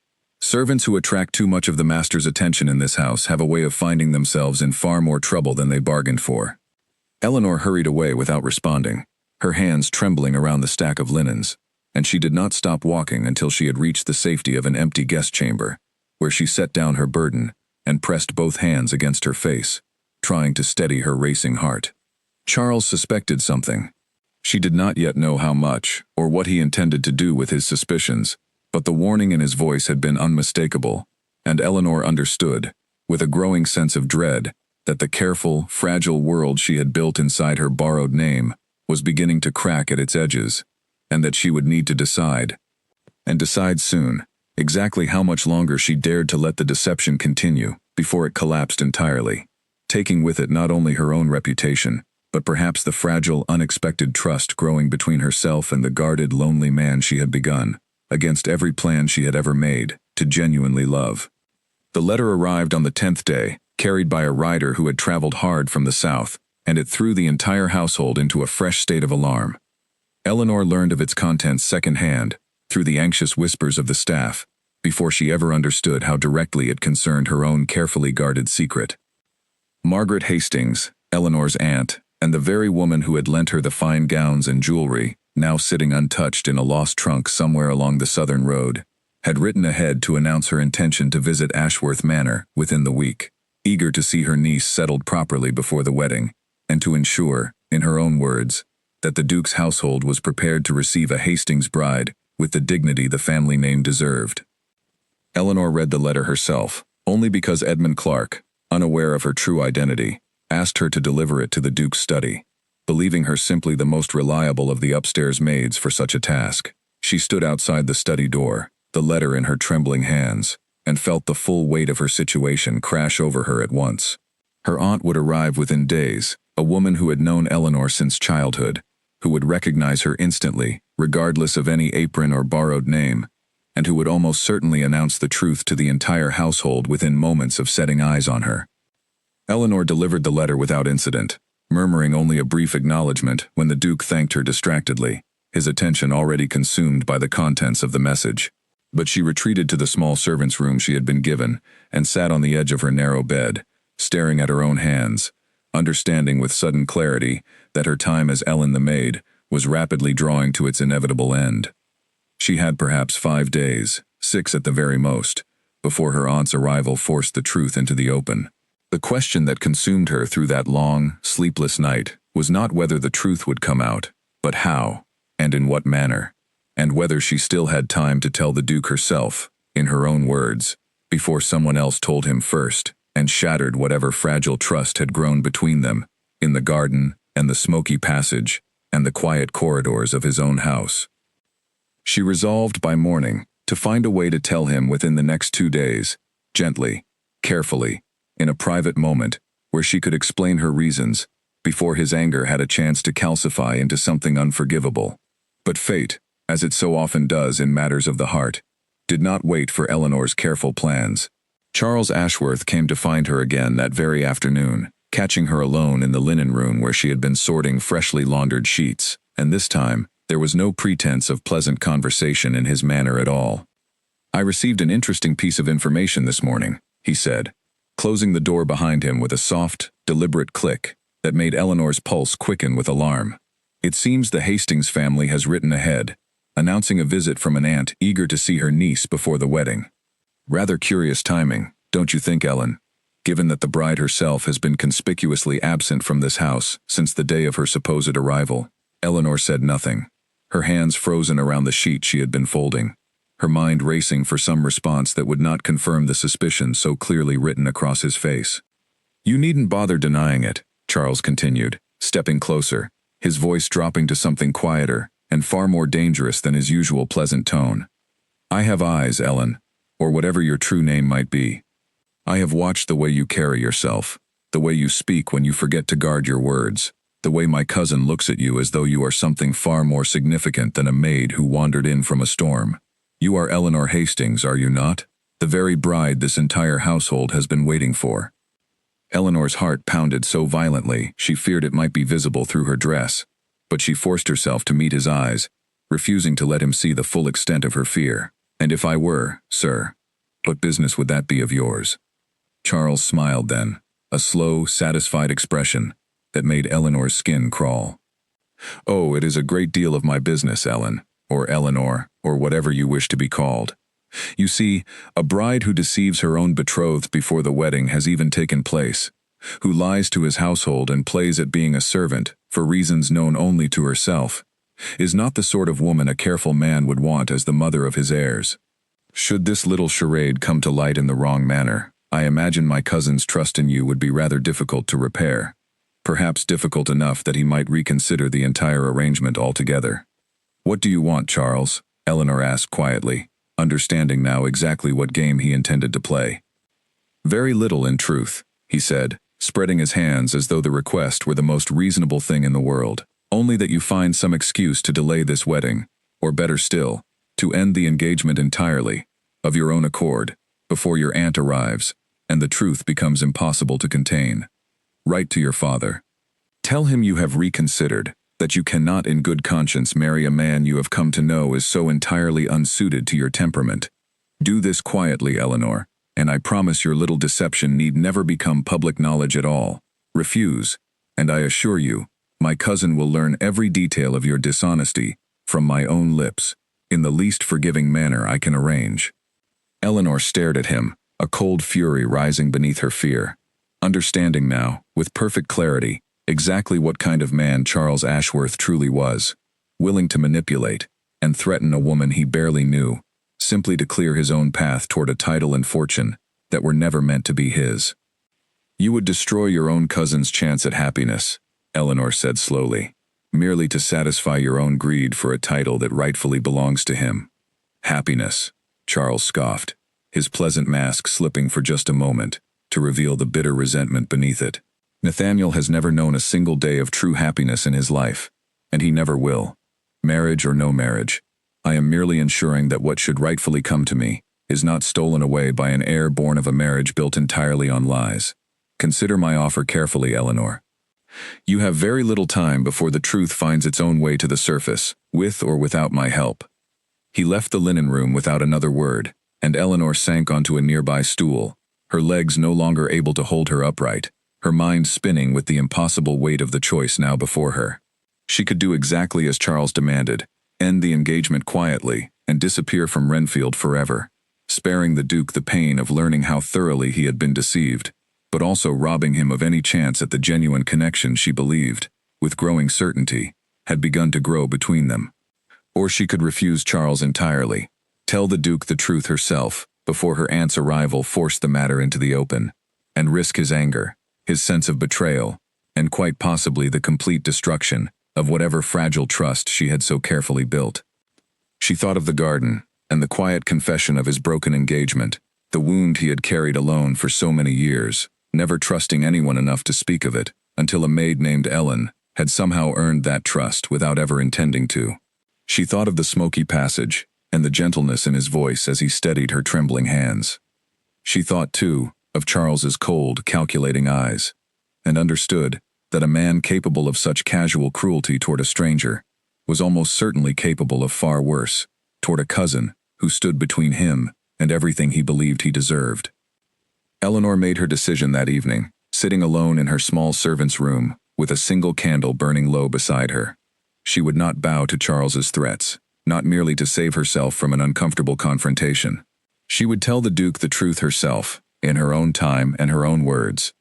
Servants who attract too much of the master's attention in this house have a way of finding themselves in far more trouble than they bargained for." Eleanor hurried away without responding, her hands trembling around the stack of linens, and she did not stop walking until she had reached the safety of an empty guest chamber, where she set down her burden and pressed both hands against her face, trying to steady her racing heart. Charles suspected something. She did not yet know how much, or what he intended to do with his suspicions, but the warning in his voice had been unmistakable, and Eleanor understood, with a growing sense of dread, that the careful, fragile world she had built inside her borrowed name was beginning to crack at its edges, and that she would need to decide, and decide soon, exactly how much longer she dared to let the deception continue before it collapsed entirely, taking with it not only her own reputation, but perhaps the fragile, unexpected trust growing between herself and the guarded, lonely man she had begun, against every plan she had ever made, to genuinely love. The letter arrived on the 10th day, carried by a rider who had traveled hard from the south, and it threw the entire household into a fresh state of alarm. Eleanor learned of its contents secondhand, through the anxious whispers of the staff, before she ever understood how directly it concerned her own carefully guarded secret. Margaret Hastings, Eleanor's aunt, and the very woman who had lent her the fine gowns and jewelry, now sitting untouched in a lost trunk somewhere along the southern road, had written ahead to announce her intention to visit Ashworth Manor within the week, eager to see her niece settled properly before the wedding, and to ensure, in her own words, that the Duke's household was prepared to receive a Hastings bride with the dignity the family name deserved. Eleanor read the letter herself, only because Edmund Clark, unaware of her true identity, asked her to deliver it to the Duke's study, believing her simply the most reliable of the upstairs maids for such a task. She stood outside the study door, the letter in her trembling hands, and felt the full weight of her situation crash over her at once. Her aunt would arrive within days, a woman who had known Eleanor since childhood, who would recognize her instantly, regardless of any apron or borrowed name, and who would almost certainly announce the truth to the entire household within moments of setting eyes on her. Eleanor delivered the letter without incident, murmuring only a brief acknowledgement when the Duke thanked her distractedly, his attention already consumed by the contents of the message. But she retreated to the small servant's room she had been given and sat on the edge of her narrow bed, staring at her own hands, understanding with sudden clarity that her time as Ellen the maid was rapidly drawing to its inevitable end. She had perhaps 5 days, 6 at the very most, before her aunt's arrival forced the truth into the open. The question that consumed her through that long, sleepless night was not whether the truth would come out, but how, and in what manner, and whether she still had time to tell the Duke herself, in her own words, before someone else told him first, and shattered whatever fragile trust had grown between them, in the garden, and the smoky passage, and the quiet corridors of his own house. She resolved by morning to find a way to tell him within the next 2 days, gently, carefully, in a private moment, where she could explain her reasons, before his anger had a chance to calcify into something unforgivable. But fate, as it so often does in matters of the heart, did not wait for Eleanor's careful plans. Charles Ashworth came to find her again that very afternoon, catching her alone in the linen room where she had been sorting freshly laundered sheets, and this time, there was no pretense of pleasant conversation in his manner at all. "I received an interesting piece of information this morning," he said, closing the door behind him with a soft, deliberate click that made Eleanor's pulse quicken with alarm. "It seems the Hastings family has written ahead, announcing a visit from an aunt eager to see her niece before the wedding. Rather curious timing, don't you think, Ellen, given that the bride herself has been conspicuously absent from this house since the day of her supposed arrival?" Eleanor said nothing, her hands frozen around the sheet she had been folding, her mind racing for some response that would not confirm the suspicion so clearly written across his face. "You needn't bother denying it," Charles continued, stepping closer, his voice dropping to something quieter and far more dangerous than his usual pleasant tone. "I have eyes, Ellen, or whatever your true name might be. I have watched the way you carry yourself, the way you speak when you forget to guard your words, the way my cousin looks at you as though you are something far more significant than a maid who wandered in from a storm. You are Eleanor Hastings, are you not? The very bride this entire household has been waiting for." Eleanor's heart pounded so violently she feared it might be visible through her dress, but she forced herself to meet his eyes, refusing to let him see the full extent of her fear. "And if I were, sir, what business would that be of yours?" Charles smiled then, a slow, satisfied expression that made Eleanor's skin crawl. "Oh, it is a great deal of my business, Ellen, or Eleanor, or whatever you wish to be called. You see, a bride who deceives her own betrothed before the wedding has even taken place, who lies to his household and plays at being a servant, for reasons known only to herself, is not the sort of woman a careful man would want as the mother of his heirs. Should this little charade come to light in the wrong manner, I imagine my cousin's trust in you would be rather difficult to repair, perhaps difficult enough that he might reconsider the entire arrangement altogether." "What do you want, Charles?" Eleanor asked quietly, understanding now exactly what game he intended to play. "Very little, in truth," he said, spreading his hands as though the request were the most reasonable thing in the world. "Only that you find some excuse to delay this wedding, or better still, to end the engagement entirely, of your own accord, before your aunt arrives, and the truth becomes impossible to contain. Write to your father. Tell him you have reconsidered, that you cannot in good conscience marry a man you have come to know is so entirely unsuited to your temperament. Do this quietly, Eleanor, and I promise your little deception need never become public knowledge at all. Refuse, and I assure you, my cousin will learn every detail of your dishonesty from my own lips, in the least forgiving manner I can arrange." Eleanor stared at him, a cold fury rising beneath her fear, understanding now, with perfect clarity, exactly what kind of man Charles Ashworth truly was, willing to manipulate and threaten a woman he barely knew, simply to clear his own path toward a title and fortune that were never meant to be his. "You would destroy your own cousin's chance at happiness," Eleanor said slowly, "merely to satisfy your own greed for a title that rightfully belongs to him." "Happiness," Charles scoffed, his pleasant mask slipping for just a moment, to reveal the bitter resentment beneath it. "Nathaniel has never known a single day of true happiness in his life, and he never will. Marriage or no marriage, I am merely ensuring that what should rightfully come to me is not stolen away by an heir born of a marriage built entirely on lies. Consider my offer carefully, Eleanor." You have very little time before the truth finds its own way to the surface, with or without my help." He left the linen room without another word, and Eleanor sank onto a nearby stool, her legs no longer able to hold her upright, her mind spinning with the impossible weight of the choice now before her. She could do exactly as Charles demanded, end the engagement quietly, and disappear from Renfield forever, sparing the Duke the pain of learning how thoroughly he had been deceived, but also robbing him of any chance at the genuine connection she believed, with growing certainty, had begun to grow between them. Or she could refuse Charles entirely, tell the Duke the truth herself, before her aunt's arrival forced the matter into the open, and risk his anger, his sense of betrayal, and quite possibly the complete destruction of whatever fragile trust she had so carefully built. She thought of the garden, and the quiet confession of his broken engagement, the wound he had carried alone for so many years, never trusting anyone enough to speak of it, until a maid named Ellen had somehow earned that trust without ever intending to. She thought of the smoky passage, and the gentleness in his voice as he steadied her trembling hands. She thought, too, of Charles's cold, calculating eyes, and understood that a man capable of such casual cruelty toward a stranger was almost certainly capable of far worse, toward a cousin who stood between him and everything he believed he deserved. Eleanor made her decision that evening, sitting alone in her small servant's room, with a single candle burning low beside her. She would not bow to Charles's threats, not merely to save herself from an uncomfortable confrontation. She would tell the Duke the truth herself, in her own time and her own words.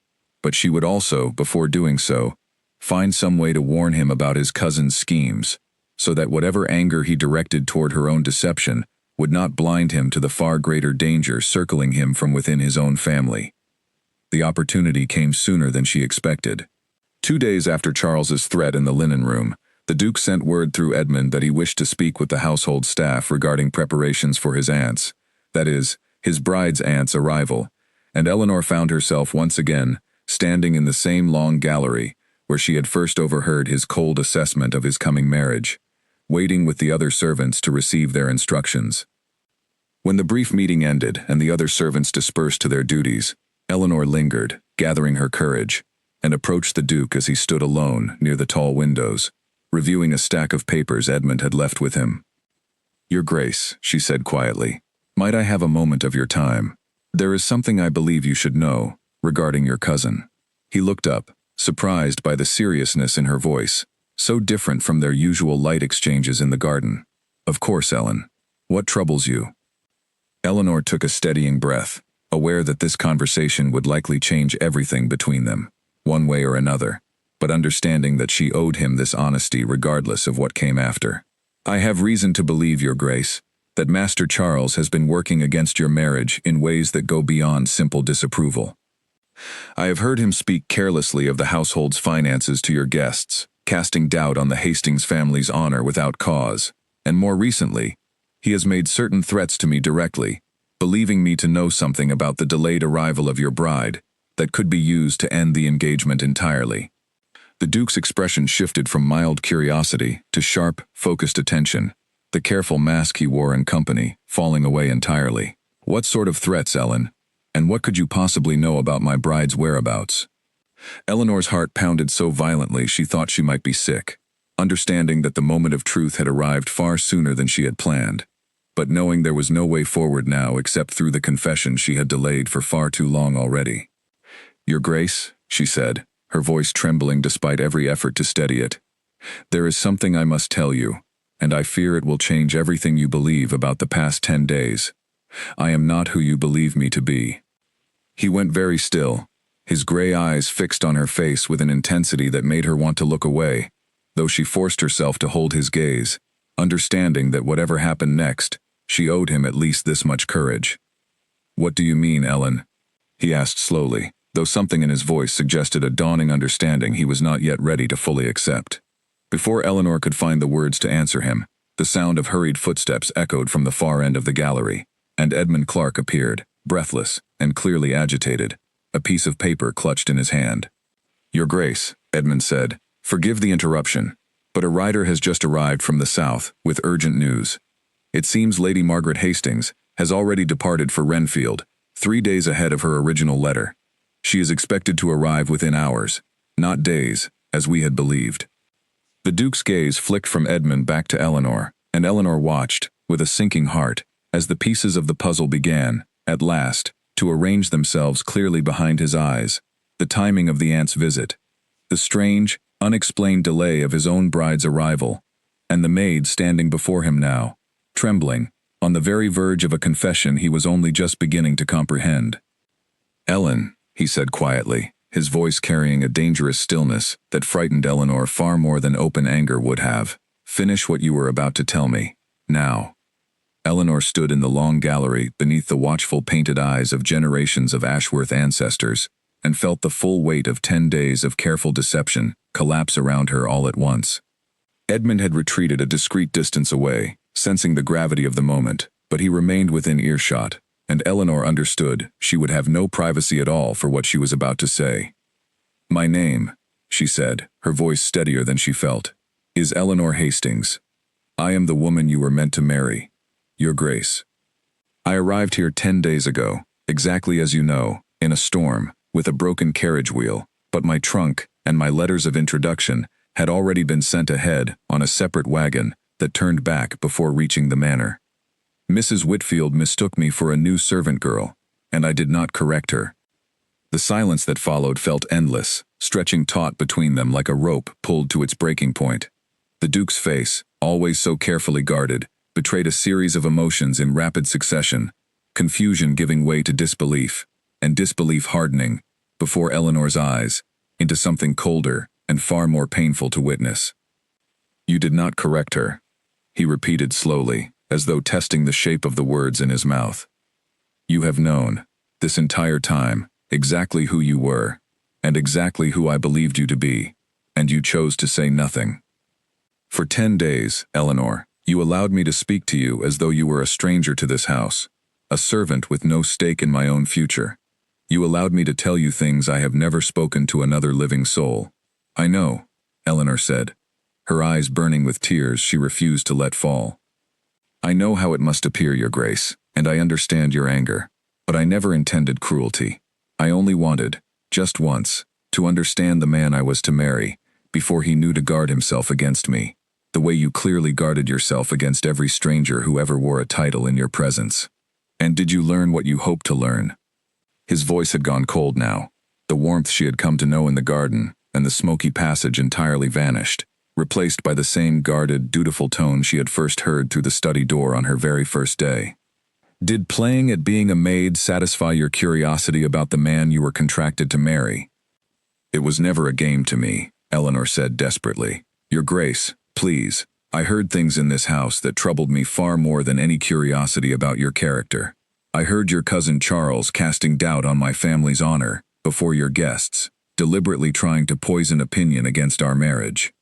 But she would also, before doing so, find some way to warn him about his cousin's schemes, so that whatever anger he directed toward her own deception would not blind him to the far greater danger circling him from within his own family. The opportunity came sooner than she expected. 2 days after Charles's threat in the linen room, the Duke sent word through Edmund that he wished to speak with the household staff regarding preparations for his aunt's, that is, his bride's aunt's arrival, and Eleanor found herself once again standing in the same long gallery where she had first overheard his cold assessment of his coming marriage, waiting with the other servants to receive their instructions. When the brief meeting ended and the other servants dispersed to their duties, Eleanor lingered, gathering her courage, and approached the Duke as he stood alone near the tall windows, reviewing a stack of papers Edmund had left with him. "Your Grace," she said quietly, "might I have a moment of your time? There is something I believe you should know regarding your cousin." He looked up, surprised by the seriousness in her voice, so different from their usual light exchanges in the garden. "Of course, Ellen. What troubles you?" Eleanor took a steadying breath, aware that this conversation would likely change everything between them, one way or another, but understanding that she owed him this honesty regardless of what came after. "I have reason to believe, Your Grace, that Master Charles has been working against your marriage in ways that go beyond simple disapproval. I have heard him speak carelessly of the household's finances to your guests, casting doubt on the Hastings family's honor without cause, and more recently, he has made certain threats to me directly, believing me to know something about the delayed arrival of your bride that could be used to end the engagement entirely." The Duke's expression shifted from mild curiosity to sharp, focused attention, the careful mask he wore in company falling away entirely. "What sort of threats, Ellen? And what could you possibly know about my bride's whereabouts?" Eleanor's heart pounded so violently she thought she might be sick, understanding that the moment of truth had arrived far sooner than she had planned, but knowing there was no way forward now except through the confession she had delayed for far too long already. "Your Grace," she said, her voice trembling despite every effort to steady it, "there is something I must tell you, and I fear it will change everything you believe about the past 10 days. I am not who you believe me to be." He went very still, his gray eyes fixed on her face with an intensity that made her want to look away, though she forced herself to hold his gaze, understanding that whatever happened next, she owed him at least this much courage. "What do you mean, Ellen?" he asked slowly, though something in his voice suggested a dawning understanding he was not yet ready to fully accept. Before Eleanor could find the words to answer him, the sound of hurried footsteps echoed from the far end of the gallery, and Edmund Clark appeared, breathless and clearly agitated, a piece of paper clutched in his hand. "Your Grace," Edmund said, "forgive the interruption, but a rider has just arrived from the south with urgent news. It seems Lady Margaret Hastings has already departed for Renfield, 3 days ahead of her original letter. She is expected to arrive within hours, not days, as we had believed. The Duke's gaze flicked from Edmund back to Eleanor, and Eleanor watched, with a sinking heart, as the pieces of the puzzle began, at last, to arrange themselves clearly behind his eyes. The timing of the aunt's visit, the strange, unexplained delay of his own bride's arrival, and the maid standing before him now, trembling, on the very verge of a confession he was only just beginning to comprehend. "Ellen," he said quietly, his voice carrying a dangerous stillness that frightened Eleanor far more than open anger would have, "finish what you were about to tell me, now." Eleanor stood in the long gallery beneath the watchful painted eyes of generations of Ashworth ancestors, and felt the full weight of 10 days of careful deception collapse around her all at once. Edmund had retreated a discreet distance away, sensing the gravity of the moment, but he remained within earshot, and Eleanor understood she would have no privacy at all for what she was about to say. "My name," she said, her voice steadier than she felt, "is Eleanor Hastings. I am the woman you were meant to marry, Your Grace. I arrived here 10 days ago, exactly as you know, in a storm, with a broken carriage wheel, but my trunk and my letters of introduction had already been sent ahead on a separate wagon that turned back before reaching the manor. Mrs. Whitfield mistook me for a new servant girl, and I did not correct her." The silence that followed felt endless, stretching taut between them like a rope pulled to its breaking point. The Duke's face, always so carefully guarded, betrayed a series of emotions in rapid succession, confusion giving way to disbelief, and disbelief hardening, before Eleanor's eyes, into something colder and far more painful to witness. "You did not correct her," he repeated slowly, as though testing the shape of the words in his mouth. "You have known, this entire time, exactly who you were, and exactly who I believed you to be, and you chose to say nothing. For 10 days, Eleanor, you allowed me to speak to you as though you were a stranger to this house, a servant with no stake in my own future. You allowed me to tell you things I have never spoken to another living soul." "I know," Eleanor said, her eyes burning with tears she refused to let fall. "I know how it must appear, Your Grace, and I understand your anger, but I never intended cruelty. I only wanted, just once, to understand the man I was to marry, before he knew to guard himself against me, the way you clearly guarded yourself against every stranger who ever wore a title in your presence. And did you learn what you hoped to learn?" His voice had gone cold now. The warmth she had come to know in the garden, and the smoky passage entirely vanished, replaced by the same guarded, dutiful tone she had first heard through the study door on her very first day. "Did playing at being a maid satisfy your curiosity about the man you were contracted to marry?" "It was never a game to me," Eleanor said desperately. "Your Grace, please, I heard things in this house that troubled me far more than any curiosity about your character. I heard your cousin Charles casting doubt on my family's honor, before your guests, deliberately trying to poison opinion against our marriage.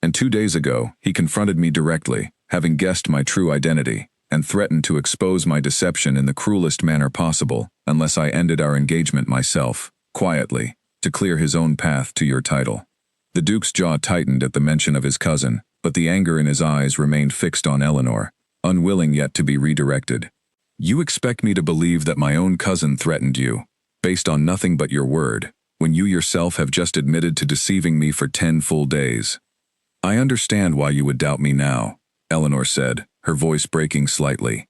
And 2 days ago, he confronted me directly, having guessed my true identity, and threatened to expose my deception in the cruelest manner possible, unless I ended our engagement myself, quietly, to clear his own path to your title." The Duke's jaw tightened at the mention of his cousin, but the anger in his eyes remained fixed on Eleanor, unwilling yet to be redirected. "You expect me to believe that my own cousin threatened you, based on nothing but your word, when you yourself have just admitted to deceiving me for 10 full days. I understand why you would doubt me now," Eleanor said, her voice breaking slightly.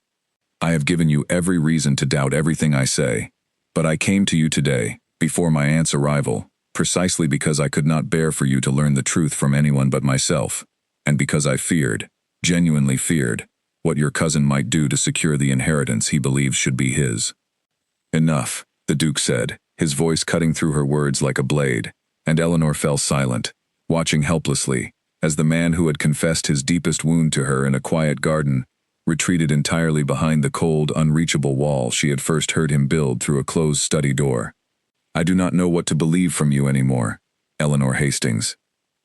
"I have given you every reason to doubt everything I say, but I came to you today, before my aunt's arrival, precisely because I could not bear for you to learn the truth from anyone but myself, and because I feared, genuinely feared, what your cousin might do to secure the inheritance he believes should be his." "Enough," the Duke said, his voice cutting through her words like a blade, and Eleanor fell silent, watching helplessly, as the man who had confessed his deepest wound to her in a quiet garden retreated entirely behind the cold, unreachable wall she had first heard him build through a closed study door. "I do not know what to believe from you anymore, Eleanor Hastings,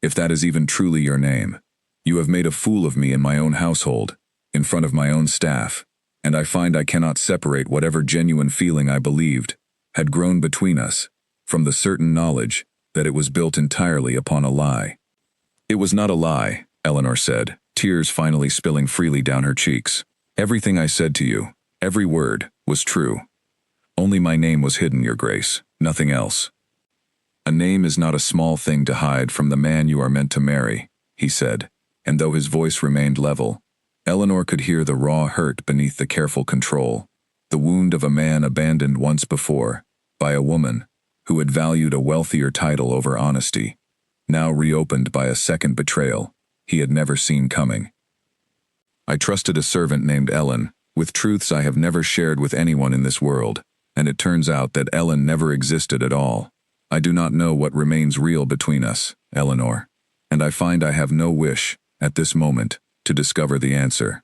if that is even truly your name. You have made a fool of me in my own household, in front of my own staff, and I find I cannot separate whatever genuine feeling I believed had grown between us from the certain knowledge that it was built entirely upon a lie." "It was not a lie," Eleanor said, tears finally spilling freely down her cheeks. "Everything I said to you, every word, was true. Only my name was hidden, Your Grace, nothing else." "A name is not a small thing to hide from the man you are meant to marry," he said, and though his voice remained level, Eleanor could hear the raw hurt beneath the careful control, the wound of a man abandoned once before, by a woman who had valued a wealthier title over honesty, now reopened by a second betrayal he had never seen coming. "I trusted a servant named Ellen, with truths I have never shared with anyone in this world, and it turns out that Ellen never existed at all. I do not know what remains real between us, Eleanor, and I find I have no wish, at this moment, to discover the answer."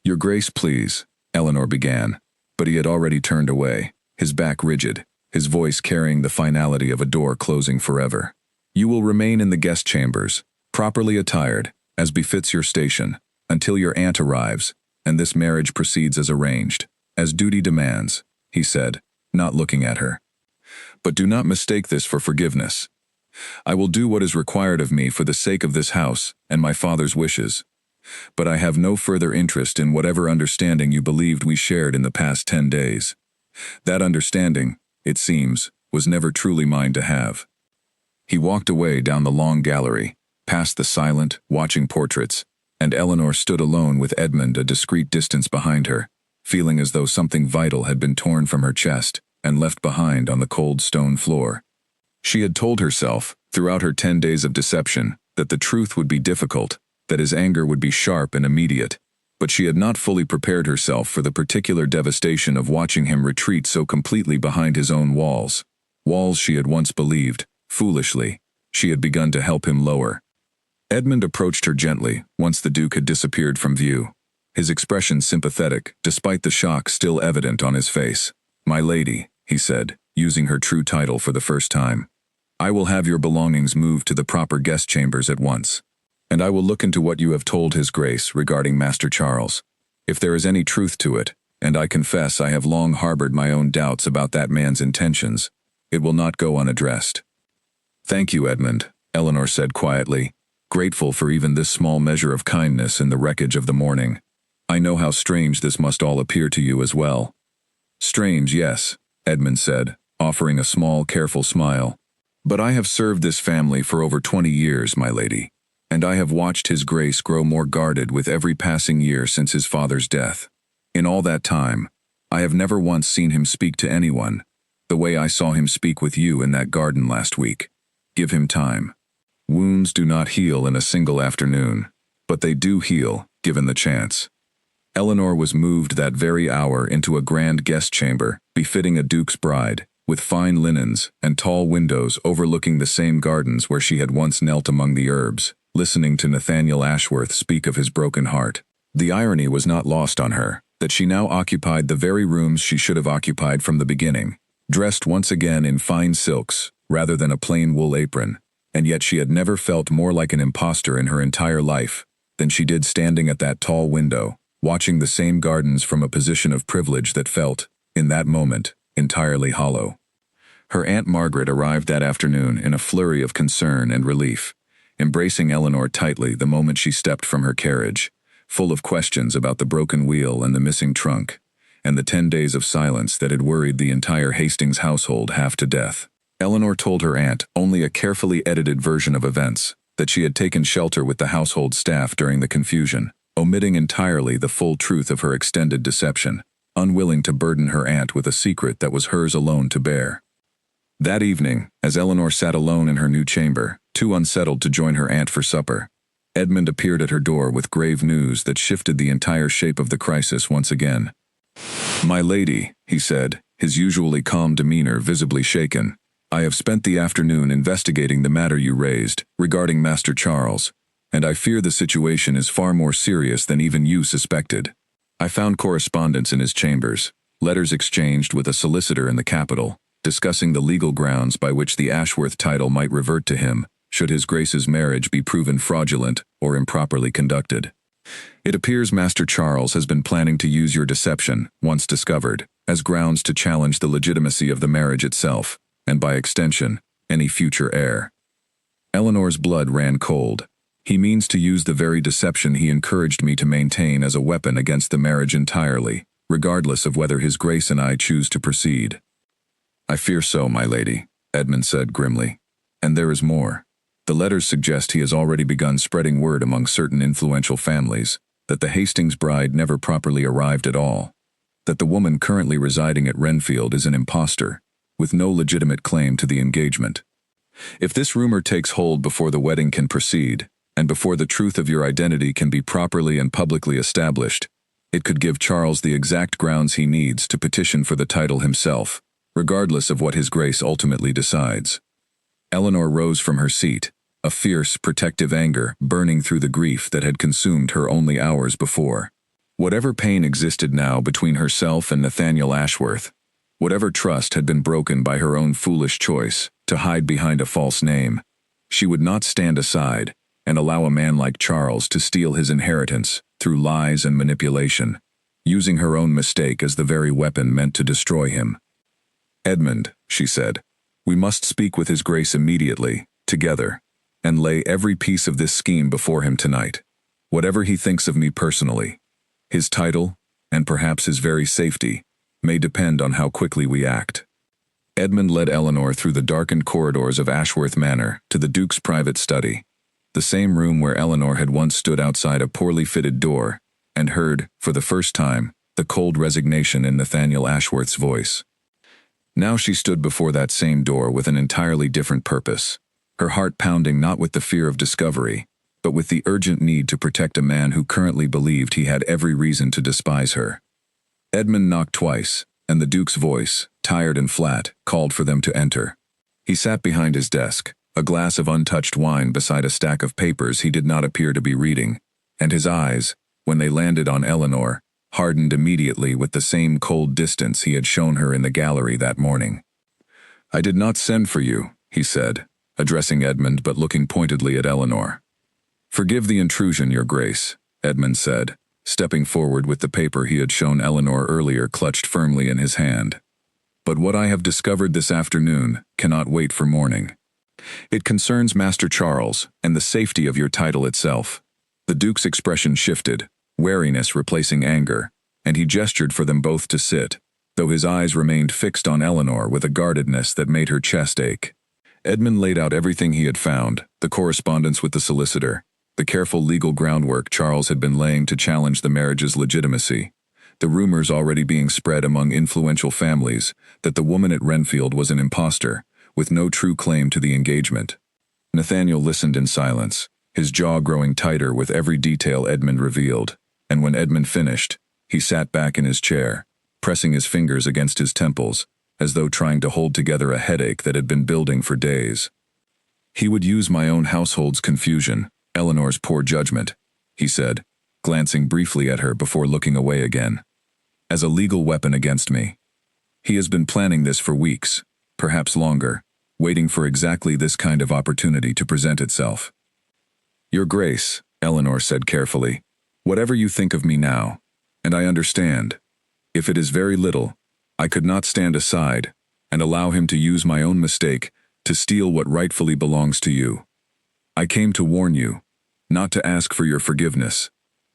"Your Grace, please," Eleanor began, but he had already turned away, his back rigid, his voice carrying the finality of a door closing forever. "You will remain in the guest chambers, properly attired, as befits your station, until your aunt arrives, and this marriage proceeds as arranged, as duty demands," he said, not looking at her. "But do not mistake this for forgiveness. I will do what is required of me for the sake of this house and my father's wishes. But I have no further interest in whatever understanding you believed we shared in the past 10 days. That understanding, it seems, was never truly mine to have." He walked away down the long gallery, past the silent, watching portraits, and Eleanor stood alone with Edmund a discreet distance behind her, feeling as though something vital had been torn from her chest and left behind on the cold stone floor. She had told herself, throughout her 10 days of deception, that the truth would be difficult, that his anger would be sharp and immediate, but she had not fully prepared herself for the particular devastation of watching him retreat so completely behind his own walls. Walls she had once believed, foolishly, she had begun to help him lower. Edmund approached her gently, once the Duke had disappeared from view, his expression sympathetic, despite the shock still evident on his face. "My lady," he said, using her true title for the first time, "I will have your belongings moved to the proper guest chambers at once. And I will look into what you have told His Grace regarding Master Charles. If there is any truth to it, and I confess I have long harbored my own doubts about that man's intentions, it will not go unaddressed." "Thank you, Edmund," Eleanor said quietly, grateful for even this small measure of kindness in the wreckage of the morning. "I know how strange this must all appear to you as well." "Strange, yes," Edmund said, offering a small, careful smile. "But I have served this family for over 20 years, my lady, and I have watched His Grace grow more guarded with every passing year since his father's death. In all that time, I have never once seen him speak to anyone, the way I saw him speak with you in that garden last week. Give him time. Wounds do not heal in a single afternoon, but they do heal, given the chance." Eleanor was moved that very hour into a grand guest chamber, befitting a duke's bride, with fine linens and tall windows overlooking the same gardens where she had once knelt among the herbs, listening to Nathaniel Ashworth speak of his broken heart. The irony was not lost on her, that she now occupied the very rooms she should have occupied from the beginning, dressed once again in fine silks, rather than a plain wool apron, and yet she had never felt more like an impostor in her entire life than she did standing at that tall window, watching the same gardens from a position of privilege that felt, in that moment, entirely hollow. Her Aunt Margaret arrived that afternoon in a flurry of concern and relief, embracing Eleanor tightly the moment she stepped from her carriage, full of questions about the broken wheel and the missing trunk, and the 10 days of silence that had worried the entire Hastings household half to death. Eleanor told her aunt only a carefully edited version of events, that she had taken shelter with the household staff during the confusion, omitting entirely the full truth of her extended deception, unwilling to burden her aunt with a secret that was hers alone to bear. That evening, as Eleanor sat alone in her new chamber, too unsettled to join her aunt for supper, Edmund appeared at her door with grave news that shifted the entire shape of the crisis once again. "My lady," he said, his usually calm demeanor visibly shaken, "I have spent the afternoon investigating the matter you raised, regarding Master Charles, and I fear the situation is far more serious than even you suspected. I found correspondence in his chambers, letters exchanged with a solicitor in the capital, discussing the legal grounds by which the Ashworth title might revert to him, should His Grace's marriage be proven fraudulent or improperly conducted. It appears Master Charles has been planning to use your deception, once discovered, as grounds to challenge the legitimacy of the marriage itself, and by extension, any future heir." Eleanor's blood ran cold. "He means to use the very deception he encouraged me to maintain as a weapon against the marriage entirely, regardless of whether His Grace and I choose to proceed." "I fear so, my lady," Edmund said grimly. And there is more. The letters suggest he has already begun spreading word among certain influential families that the Hastings bride never properly arrived at all, that the woman currently residing at Renfield is an impostor, with no legitimate claim to the engagement. If this rumor takes hold before the wedding can proceed, and before the truth of your identity can be properly and publicly established, it could give Charles the exact grounds he needs to petition for the title himself, regardless of what His Grace ultimately decides. Eleanor rose from her seat, a fierce, protective anger burning through the grief that had consumed her only hours before. Whatever pain existed now between herself and Nathaniel Ashworth, whatever trust had been broken by her own foolish choice to hide behind a false name, she would not stand aside and allow a man like Charles to steal his inheritance through lies and manipulation, using her own mistake as the very weapon meant to destroy him. "Edmund," she said, "we must speak with His Grace immediately, together, and lay every piece of this scheme before him tonight. Whatever he thinks of me personally, his title, and perhaps his very safety, may depend on how quickly we act." Edmund led Eleanor through the darkened corridors of Ashworth Manor to the Duke's private study, the same room where Eleanor had once stood outside a poorly fitted door and heard, for the first time, the cold resignation in Nathaniel Ashworth's voice. Now she stood before that same door with an entirely different purpose, her heart pounding not with the fear of discovery, but with the urgent need to protect a man who currently believed he had every reason to despise her. Edmund knocked twice, and the Duke's voice, tired and flat, called for them to enter. He sat behind his desk, a glass of untouched wine beside a stack of papers he did not appear to be reading, and his eyes, when they landed on Eleanor, hardened immediately with the same cold distance he had shown her in the gallery that morning. "I did not send for you," he said, addressing Edmund but looking pointedly at Eleanor. "Forgive the intrusion, Your Grace," Edmund said, stepping forward with the paper he had shown Eleanor earlier clutched firmly in his hand. "But what I have discovered this afternoon cannot wait for morning. It concerns Master Charles and the safety of your title itself." The Duke's expression shifted, wariness replacing anger, and he gestured for them both to sit, though his eyes remained fixed on Eleanor with a guardedness that made her chest ache. Edmund laid out everything he had found, the correspondence with the solicitor, the careful legal groundwork Charles had been laying to challenge the marriage's legitimacy, the rumors already being spread among influential families that the woman at Renfield was an impostor, with no true claim to the engagement. Nathaniel listened in silence, his jaw growing tighter with every detail Edmund revealed, and when Edmund finished, he sat back in his chair, pressing his fingers against his temples, as though trying to hold together a headache that had been building for days. "He would use my own household's confusion, Eleanor's poor judgment," he said, glancing briefly at her before looking away again, "as a legal weapon against me. He has been planning this for weeks, perhaps longer, waiting for exactly this kind of opportunity to present itself." "Your Grace," Eleanor said carefully, "whatever you think of me now, and I understand, if it is very little, I could not stand aside and allow him to use my own mistake to steal what rightfully belongs to you. I came to warn you, not to ask for your forgiveness,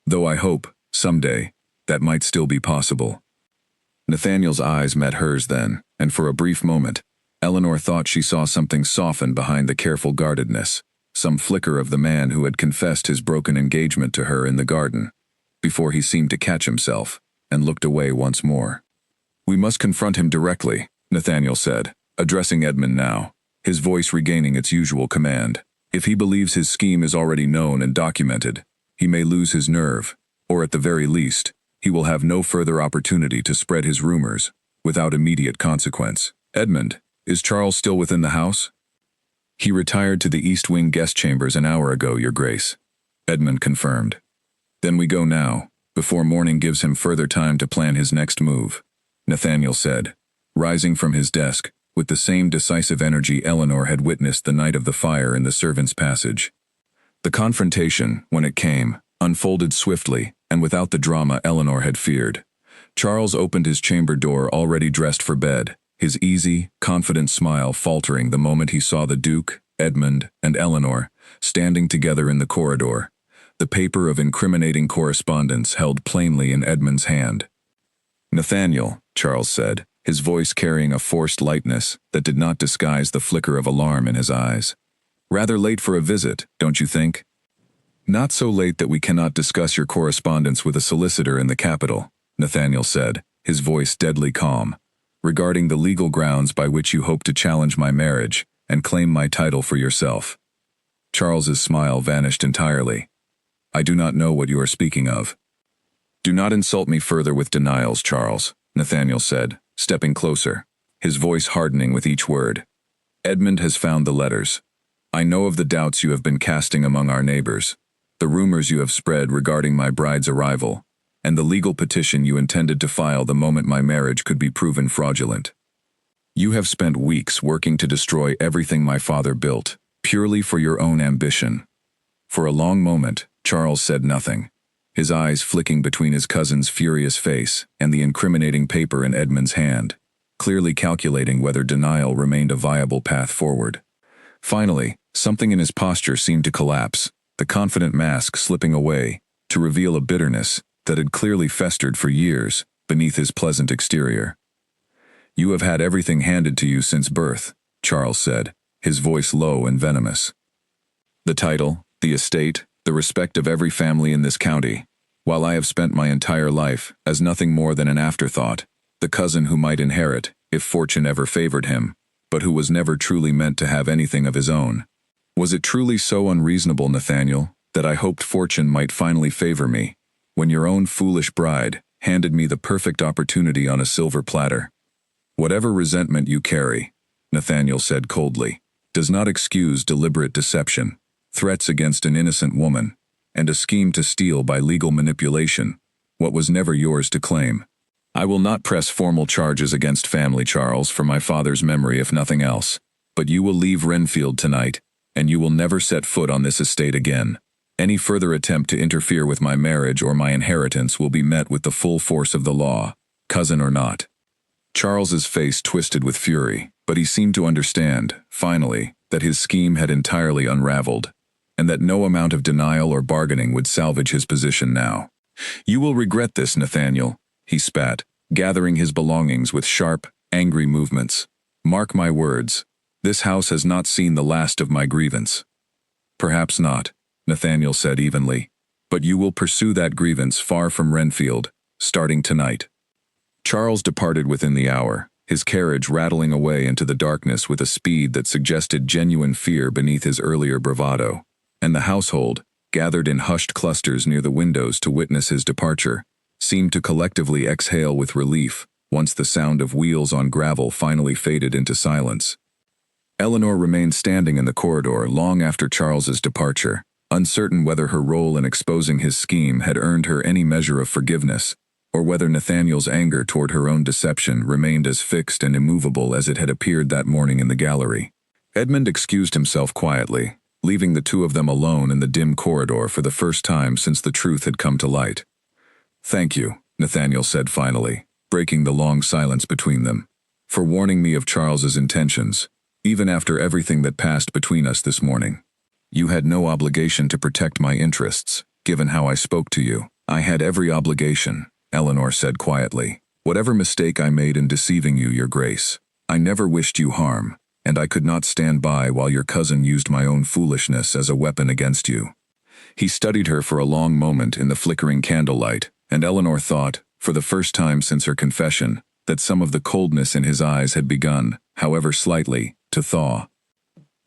though I hope, someday, that might still be possible." Nathaniel's eyes met hers then, and for a brief moment, Eleanor thought she saw something soften behind the careful guardedness, some flicker of the man who had confessed his broken engagement to her in the garden, before he seemed to catch himself and looked away once more. "We must confront him directly," Nathaniel said, addressing Edmund now, his voice regaining its usual command. "If he believes his scheme is already known and documented, he may lose his nerve, or at the very least, he will have no further opportunity to spread his rumors, without immediate consequence. Edmund, is Charles still within the house?" "He retired to the East Wing guest chambers an hour ago, Your Grace," Edmund confirmed. "Then we go now, before morning gives him further time to plan his next move," Nathaniel said, rising from his desk, with the same decisive energy Eleanor had witnessed the night of the fire in the servants' passage. The confrontation, when it came, unfolded swiftly, and without the drama Eleanor had feared. Charles opened his chamber door already dressed for bed, his easy, confident smile faltering the moment he saw the Duke, Edmund, and Eleanor standing together in the corridor, the paper of incriminating correspondence held plainly in Edmund's hand. "Nathaniel," Charles said, his voice carrying a forced lightness that did not disguise the flicker of alarm in his eyes. "Rather late for a visit, don't you think?" "Not so late that we cannot discuss your correspondence with a solicitor in the capital," Nathaniel said, his voice deadly calm, "regarding the legal grounds by which you hope to challenge my marriage and claim my title for yourself." Charles's smile vanished entirely. "I do not know what you are speaking of." "Do not insult me further with denials, Charles," Nathaniel said, stepping closer, his voice hardening with each word. "Edmund has found the letters. I know of the doubts you have been casting among our neighbors, the rumors you have spread regarding my bride's arrival, and the legal petition you intended to file the moment my marriage could be proven fraudulent. You have spent weeks working to destroy everything my father built, purely for your own ambition." For a long moment, Charles said nothing, his eyes flicking between his cousin's furious face and the incriminating paper in Edmund's hand, clearly calculating whether denial remained a viable path forward. Finally, something in his posture seemed to collapse, the confident mask slipping away, to reveal a bitterness that had clearly festered for years beneath his pleasant exterior. "You have had everything handed to you since birth," Charles said, his voice low and venomous. "The title, the estate, the respect of every family in this county, while I have spent my entire life as nothing more than an afterthought, the cousin who might inherit, if fortune ever favored him, but who was never truly meant to have anything of his own. Was it truly so unreasonable, Nathaniel, that I hoped fortune might finally favor me, when your own foolish bride handed me the perfect opportunity on a silver platter? Whatever resentment you carry," Nathaniel said coldly, "does not excuse deliberate deception, threats against an innocent woman, and a scheme to steal by legal manipulation what was never yours to claim. I will not press formal charges against family, Charles, for my father's memory if nothing else, but you will leave Renfield tonight, and you will never set foot on this estate again. Any further attempt to interfere with my marriage or my inheritance will be met with the full force of the law, cousin or not." Charles's face twisted with fury, but he seemed to understand, finally, that his scheme had entirely unraveled, and that no amount of denial or bargaining would salvage his position now. "You will regret this, Nathaniel," he spat, gathering his belongings with sharp, angry movements. "Mark my words, this house has not seen the last of my grievance." "Perhaps not," Nathaniel said evenly, "but you will pursue that grievance far from Renfield, starting tonight." Charles departed within the hour, his carriage rattling away into the darkness with a speed that suggested genuine fear beneath his earlier bravado, and the household, gathered in hushed clusters near the windows to witness his departure, seemed to collectively exhale with relief once the sound of wheels on gravel finally faded into silence. Eleanor remained standing in the corridor long after Charles's departure, uncertain whether her role in exposing his scheme had earned her any measure of forgiveness, or whether Nathaniel's anger toward her own deception remained as fixed and immovable as it had appeared that morning in the gallery. Edmund excused himself quietly, leaving the two of them alone in the dim corridor for the first time since the truth had come to light. "Thank you," Nathaniel said finally, breaking the long silence between them, "for warning me of Charles's intentions, even after everything that passed between us this morning. You had no obligation to protect my interests, given how I spoke to you." "I had every obligation," Eleanor said quietly. "Whatever mistake I made in deceiving you, Your Grace, I never wished you harm, and I could not stand by while your cousin used my own foolishness as a weapon against you." He studied her for a long moment in the flickering candlelight, and Eleanor thought, for the first time since her confession, that some of the coldness in his eyes had begun, however slightly, to thaw.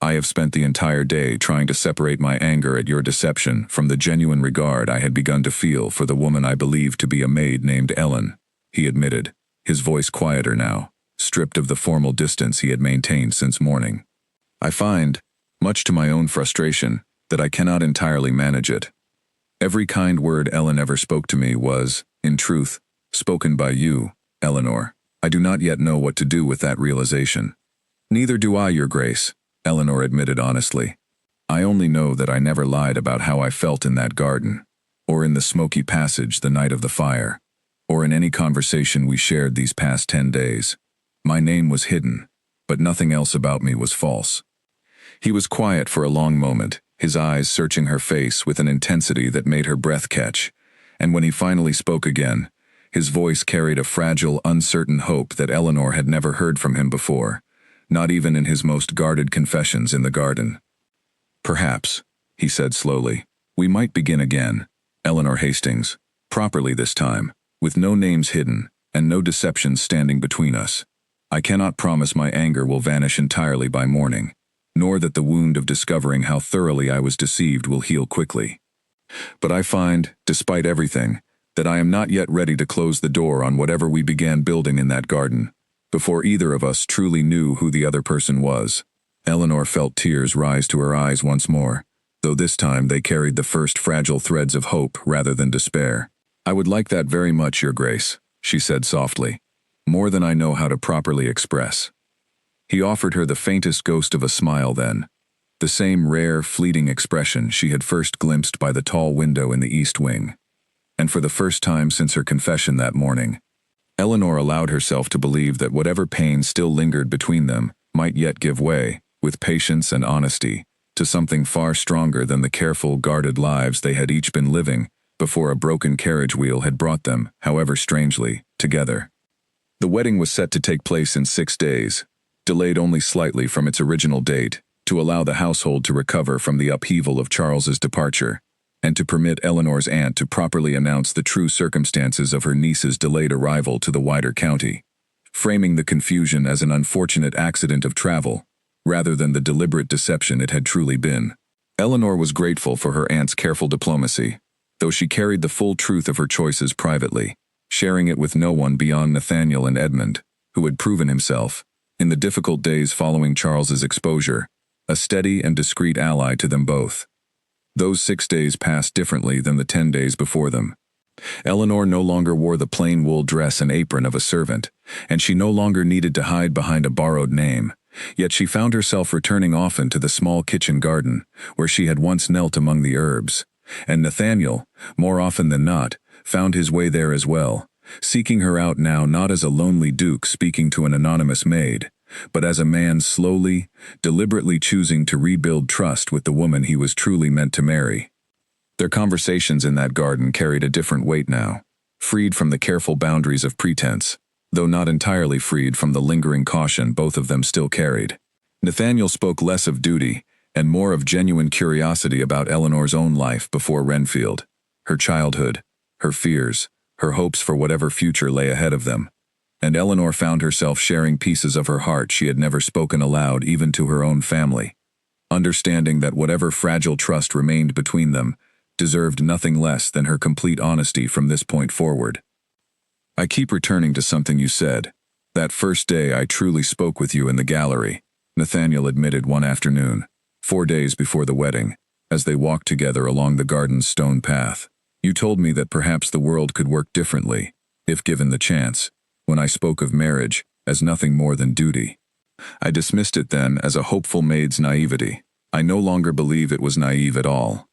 "I have spent the entire day trying to separate my anger at your deception from the genuine regard I had begun to feel for the woman I believed to be a maid named Ellen," he admitted, his voice quieter now, stripped of the formal distance he had maintained since morning. "I find, much to my own frustration, that I cannot entirely manage it. Every kind word Ellen ever spoke to me was, in truth, spoken by you, Eleanor. I do not yet know what to do with that realization." "Neither do I, Your Grace," Eleanor admitted honestly. "I only know that I never lied about how I felt in that garden, or in the smoky passage the night of the fire, or in any conversation we shared these past 10 days. My name was hidden, but nothing else about me was false." He was quiet for a long moment, his eyes searching her face with an intensity that made her breath catch, and when he finally spoke again, His voice carried a fragile, uncertain hope that Eleanor had never heard from him before, not even in his most guarded confessions in the garden. "Perhaps," he said slowly, "we might begin again, Eleanor Hastings, properly this time, with no names hidden, and no deceptions standing between us. I cannot promise my anger will vanish entirely by morning, nor that the wound of discovering how thoroughly I was deceived will heal quickly. But I find, despite everything, that I am not yet ready to close the door on whatever we began building in that garden, before either of us truly knew who the other person was." Eleanor felt tears rise to her eyes once more, though this time they carried the first fragile threads of hope rather than despair. "I would like that very much, Your Grace," she said softly, "more than I know how to properly express." He offered her the faintest ghost of a smile then, the same rare, fleeting expression she had first glimpsed by the tall window in the east wing. And for the first time since her confession that morning, Eleanor allowed herself to believe that whatever pain still lingered between them might yet give way, with patience and honesty, to something far stronger than the careful, guarded lives they had each been living before a broken carriage wheel had brought them, however strangely, together. The wedding was set to take place in 6 days, delayed only slightly from its original date, to allow the household to recover from the upheaval of Charles's departure, and to permit Eleanor's aunt to properly announce the true circumstances of her niece's delayed arrival to the wider county, framing the confusion as an unfortunate accident of travel, rather than the deliberate deception it had truly been. Eleanor was grateful for her aunt's careful diplomacy, though she carried the full truth of her choices privately, sharing it with no one beyond Nathaniel and Edmund, who had proven himself, in the difficult days following Charles's exposure, a steady and discreet ally to them both. Those 6 days passed differently than the 10 days before them. Eleanor no longer wore the plain wool dress and apron of a servant, and she no longer needed to hide behind a borrowed name, yet she found herself returning often to the small kitchen garden, where she had once knelt among the herbs, and Nathaniel, more often than not, found his way there as well, seeking her out now not as a lonely duke speaking to an anonymous maid, but as a man slowly, deliberately choosing to rebuild trust with the woman he was truly meant to marry. Their conversations in that garden carried a different weight now, freed from the careful boundaries of pretense, though not entirely freed from the lingering caution both of them still carried. Nathaniel spoke less of duty and more of genuine curiosity about Eleanor's own life before Renfield, her childhood, her fears, her hopes for whatever future lay ahead of them. And Eleanor found herself sharing pieces of her heart she had never spoken aloud even to her own family, understanding that whatever fragile trust remained between them deserved nothing less than her complete honesty from this point forward. "I keep returning to something you said. That first day I truly spoke with you in the gallery," Nathaniel admitted one afternoon, 4 days before the wedding, as they walked together along the garden's stone path. "You told me that perhaps the world could work differently, if given the chance, when I spoke of marriage as nothing more than duty. I dismissed it then as a hopeful maid's naivety. I no longer believe it was naive at all."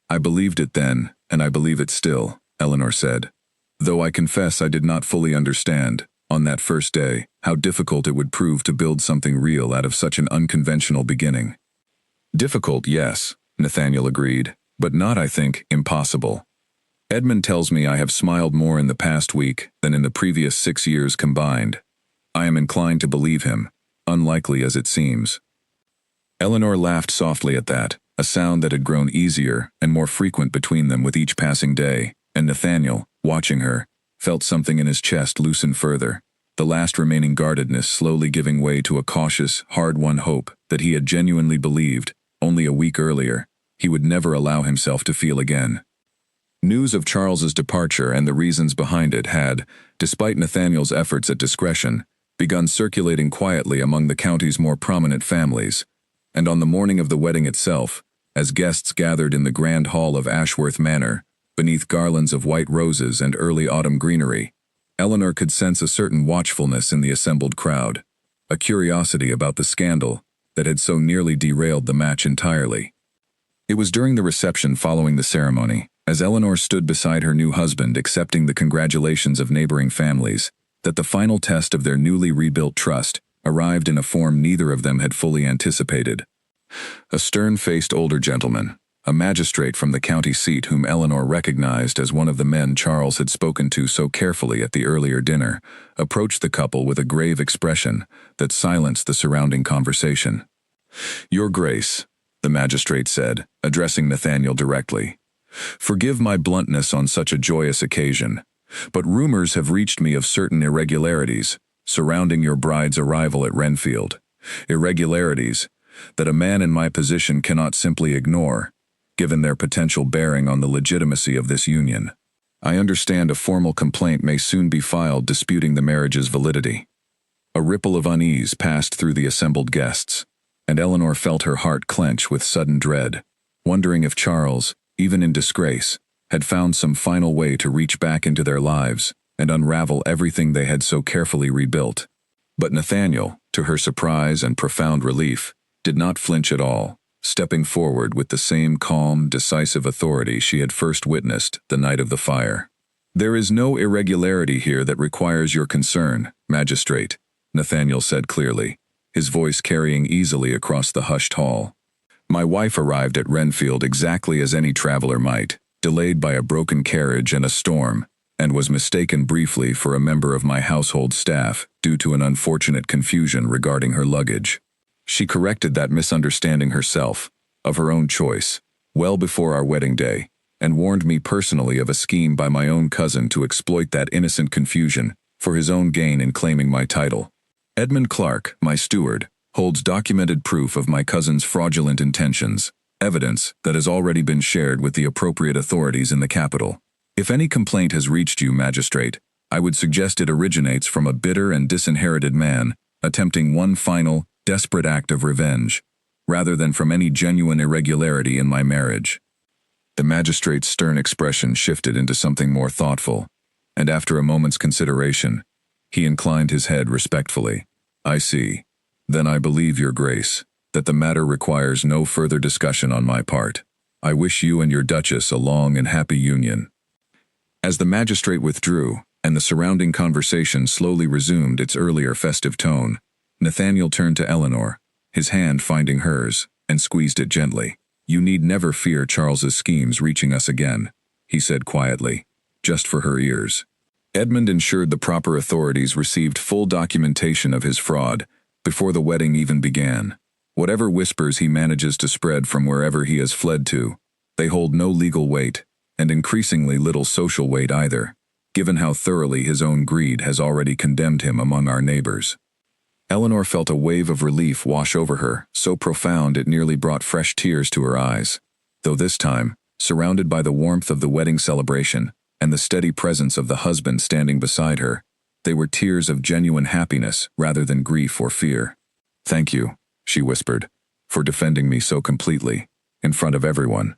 "I believed it then, and I believe it still," Eleanor said, "though I confess I did not fully understand, on that first day, how difficult it would prove to build something real out of such an unconventional beginning." "Difficult, yes," Nathaniel agreed, "but not, I think, impossible. Edmund tells me I have smiled more in the past week than in the previous 6 years combined. I am inclined to believe him, unlikely as it seems." Eleanor laughed softly at that, a sound that had grown easier and more frequent between them with each passing day, and Nathaniel, watching her, felt something in his chest loosen further, the last remaining guardedness slowly giving way to a cautious, hard-won hope that he had genuinely believed, only a week earlier, he would never allow himself to feel again. News of Charles's departure and the reasons behind it had, despite Nathaniel's efforts at discretion, begun circulating quietly among the county's more prominent families, and on the morning of the wedding itself, as guests gathered in the grand hall of Ashworth Manor, beneath garlands of white roses and early autumn greenery, Eleanor could sense a certain watchfulness in the assembled crowd, a curiosity about the scandal that had so nearly derailed the match entirely. It was during the reception following the ceremony, as Eleanor stood beside her new husband accepting the congratulations of neighboring families, that the final test of their newly rebuilt trust arrived in a form neither of them had fully anticipated. A stern-faced older gentleman, a magistrate from the county seat whom Eleanor recognized as one of the men Charles had spoken to so carefully at the earlier dinner, approached the couple with a grave expression that silenced the surrounding conversation. "Your Grace," the magistrate said, addressing Nathaniel directly, "forgive my bluntness on such a joyous occasion, but rumors have reached me of certain irregularities surrounding your bride's arrival at Renfield. Irregularities that a man in my position cannot simply ignore, given their potential bearing on the legitimacy of this union. I understand a formal complaint may soon be filed disputing the marriage's validity." A ripple of unease passed through the assembled guests, and Eleanor felt her heart clench with sudden dread, wondering if Charles, even in disgrace, had found some final way to reach back into their lives and unravel everything they had so carefully rebuilt. But Nathaniel, to her surprise and profound relief, did not flinch at all, stepping forward with the same calm, decisive authority she had first witnessed the night of the fire. "There is no irregularity here that requires your concern, magistrate," Nathaniel said clearly, his voice carrying easily across the hushed hall. "My wife arrived at Renfield exactly as any traveler might, delayed by a broken carriage and a storm, and was mistaken briefly for a member of my household staff due to an unfortunate confusion regarding her luggage. She corrected that misunderstanding herself, of her own choice, well before our wedding day, and warned me personally of a scheme by my own cousin to exploit that innocent confusion for his own gain in claiming my title. Edmund Clark, my steward, holds documented proof of my cousin's fraudulent intentions, evidence that has already been shared with the appropriate authorities in the capital. If any complaint has reached you, magistrate, I would suggest it originates from a bitter and disinherited man attempting one final, desperate act of revenge, rather than from any genuine irregularity in my marriage." The magistrate's stern expression shifted into something more thoughtful, and after a moment's consideration, he inclined his head respectfully. "I see. Then I believe, Your Grace, that the matter requires no further discussion on my part. I wish you and your Duchess a long and happy union." As the magistrate withdrew, and the surrounding conversation slowly resumed its earlier festive tone, Nathaniel turned to Eleanor, his hand finding hers, and squeezed it gently. "You need never fear Charles's schemes reaching us again," he said quietly, just for her ears. "Edmund ensured the proper authorities received full documentation of his fraud before the wedding even began. Whatever whispers he manages to spread from wherever he has fled to, they hold no legal weight, and increasingly little social weight either, given how thoroughly his own greed has already condemned him among our neighbors." Eleanor felt a wave of relief wash over her, so profound it nearly brought fresh tears to her eyes, though this time, surrounded by the warmth of the wedding celebration and the steady presence of the husband standing beside her, they were tears of genuine happiness rather than grief or fear. "Thank you," she whispered, "for defending me so completely, in front of everyone."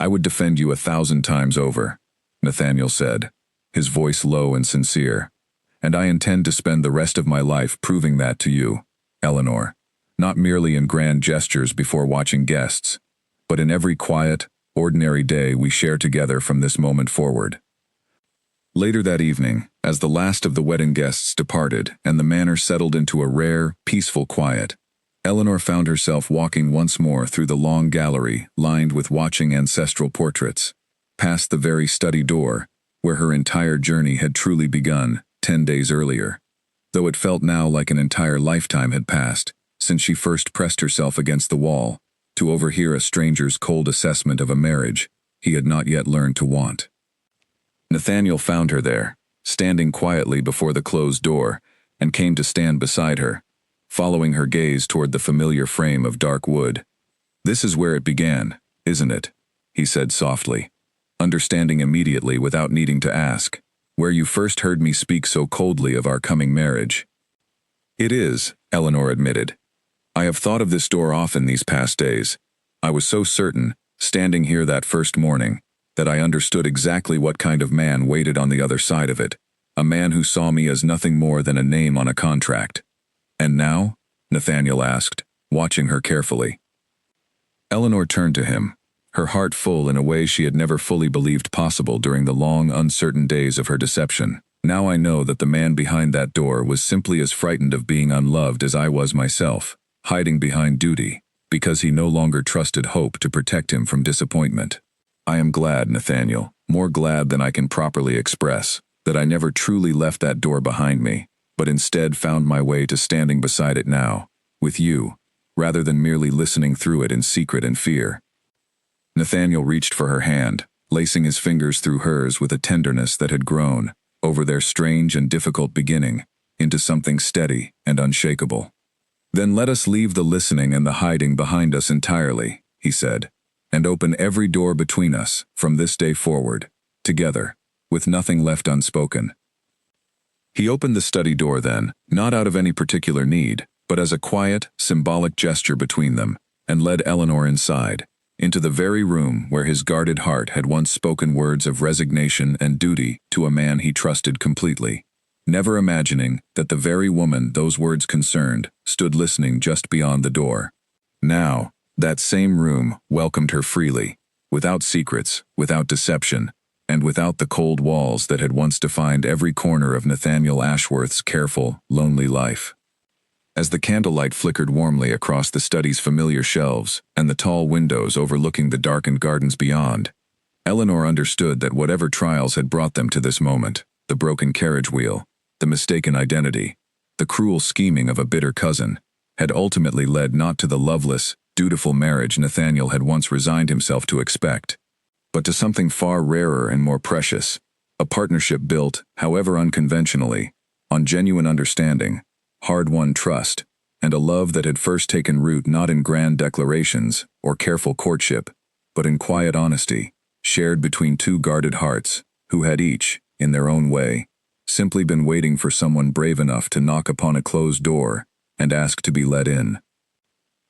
"I would defend you 1,000 times over," Nathaniel said, his voice low and sincere. "And I intend to spend the rest of my life proving that to you, Eleanor, not merely in grand gestures before watching guests, but in every quiet, ordinary day we share together from this moment forward." Later that evening, as the last of the wedding guests departed and the manor settled into a rare, peaceful quiet, Eleanor found herself walking once more through the long gallery lined with watching ancestral portraits, past the very study door, where her entire journey had truly begun 10 days earlier, though it felt now like an entire lifetime had passed since she first pressed herself against the wall to overhear a stranger's cold assessment of a marriage he had not yet learned to want. Nathaniel found her there, standing quietly before the closed door, and came to stand beside her, following her gaze toward the familiar frame of dark wood. "This is where it began, isn't it?" he said softly, understanding immediately without needing to ask. "Where you first heard me speak so coldly of our coming marriage." "It is," Eleanor admitted. "I have thought of this door often these past days. I was so certain, standing here that first morning, that I understood exactly what kind of man waited on the other side of it, a man who saw me as nothing more than a name on a contract." "And now?" Nathaniel asked, watching her carefully. Eleanor turned to him, her heart full in a way she had never fully believed possible during the long, uncertain days of her deception. "Now I know that the man behind that door was simply as frightened of being unloved as I was myself, hiding behind duty, because he no longer trusted hope to protect him from disappointment. I am glad, Nathaniel, more glad than I can properly express, that I never truly left that door behind me, but instead found my way to standing beside it now, with you, rather than merely listening through it in secret and fear. Nathaniel reached for her hand, lacing his fingers through hers with a tenderness that had grown, over their strange and difficult beginning, into something steady and unshakable. Then let us leave the listening and the hiding behind us entirely, he said, and open every door between us, from this day forward, together, with nothing left unspoken. He opened the study door then, not out of any particular need, but as a quiet, symbolic gesture between them, and led Eleanor inside, into the very room where his guarded heart had once spoken words of resignation and duty to a man he trusted completely, never imagining that the very woman those words concerned stood listening just beyond the door. Now, that same room welcomed her freely, without secrets, without deception, and without the cold walls that had once defined every corner of Nathaniel Ashworth's careful, lonely life. As the candlelight flickered warmly across the study's familiar shelves and the tall windows overlooking the darkened gardens beyond, Eleanor understood that whatever trials had brought them to this moment, the broken carriage wheel, the mistaken identity, the cruel scheming of a bitter cousin, had ultimately led not to the loveless, dutiful marriage Nathaniel had once resigned himself to expect, but to something far rarer and more precious, a partnership built, however unconventionally, on genuine understanding, hard-won trust, and a love that had first taken root not in grand declarations or careful courtship, but in quiet honesty, shared between two guarded hearts, who had each, in their own way, simply been waiting for someone brave enough to knock upon a closed door and ask to be let in.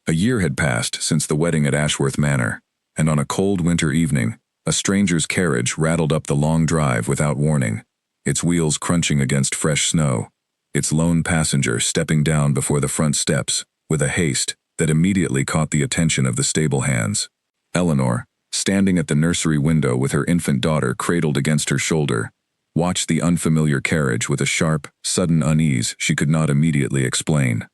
A year had passed since the wedding at Ashworth Manor, and on a cold winter evening, a stranger's carriage rattled up the long drive without warning, its wheels crunching against fresh snow, its lone passenger stepping down before the front steps with a haste that immediately caught the attention of the stable hands. Eleanor, standing at the nursery window with her infant daughter cradled against her shoulder, watched the unfamiliar carriage with a sharp, sudden unease she could not immediately explain.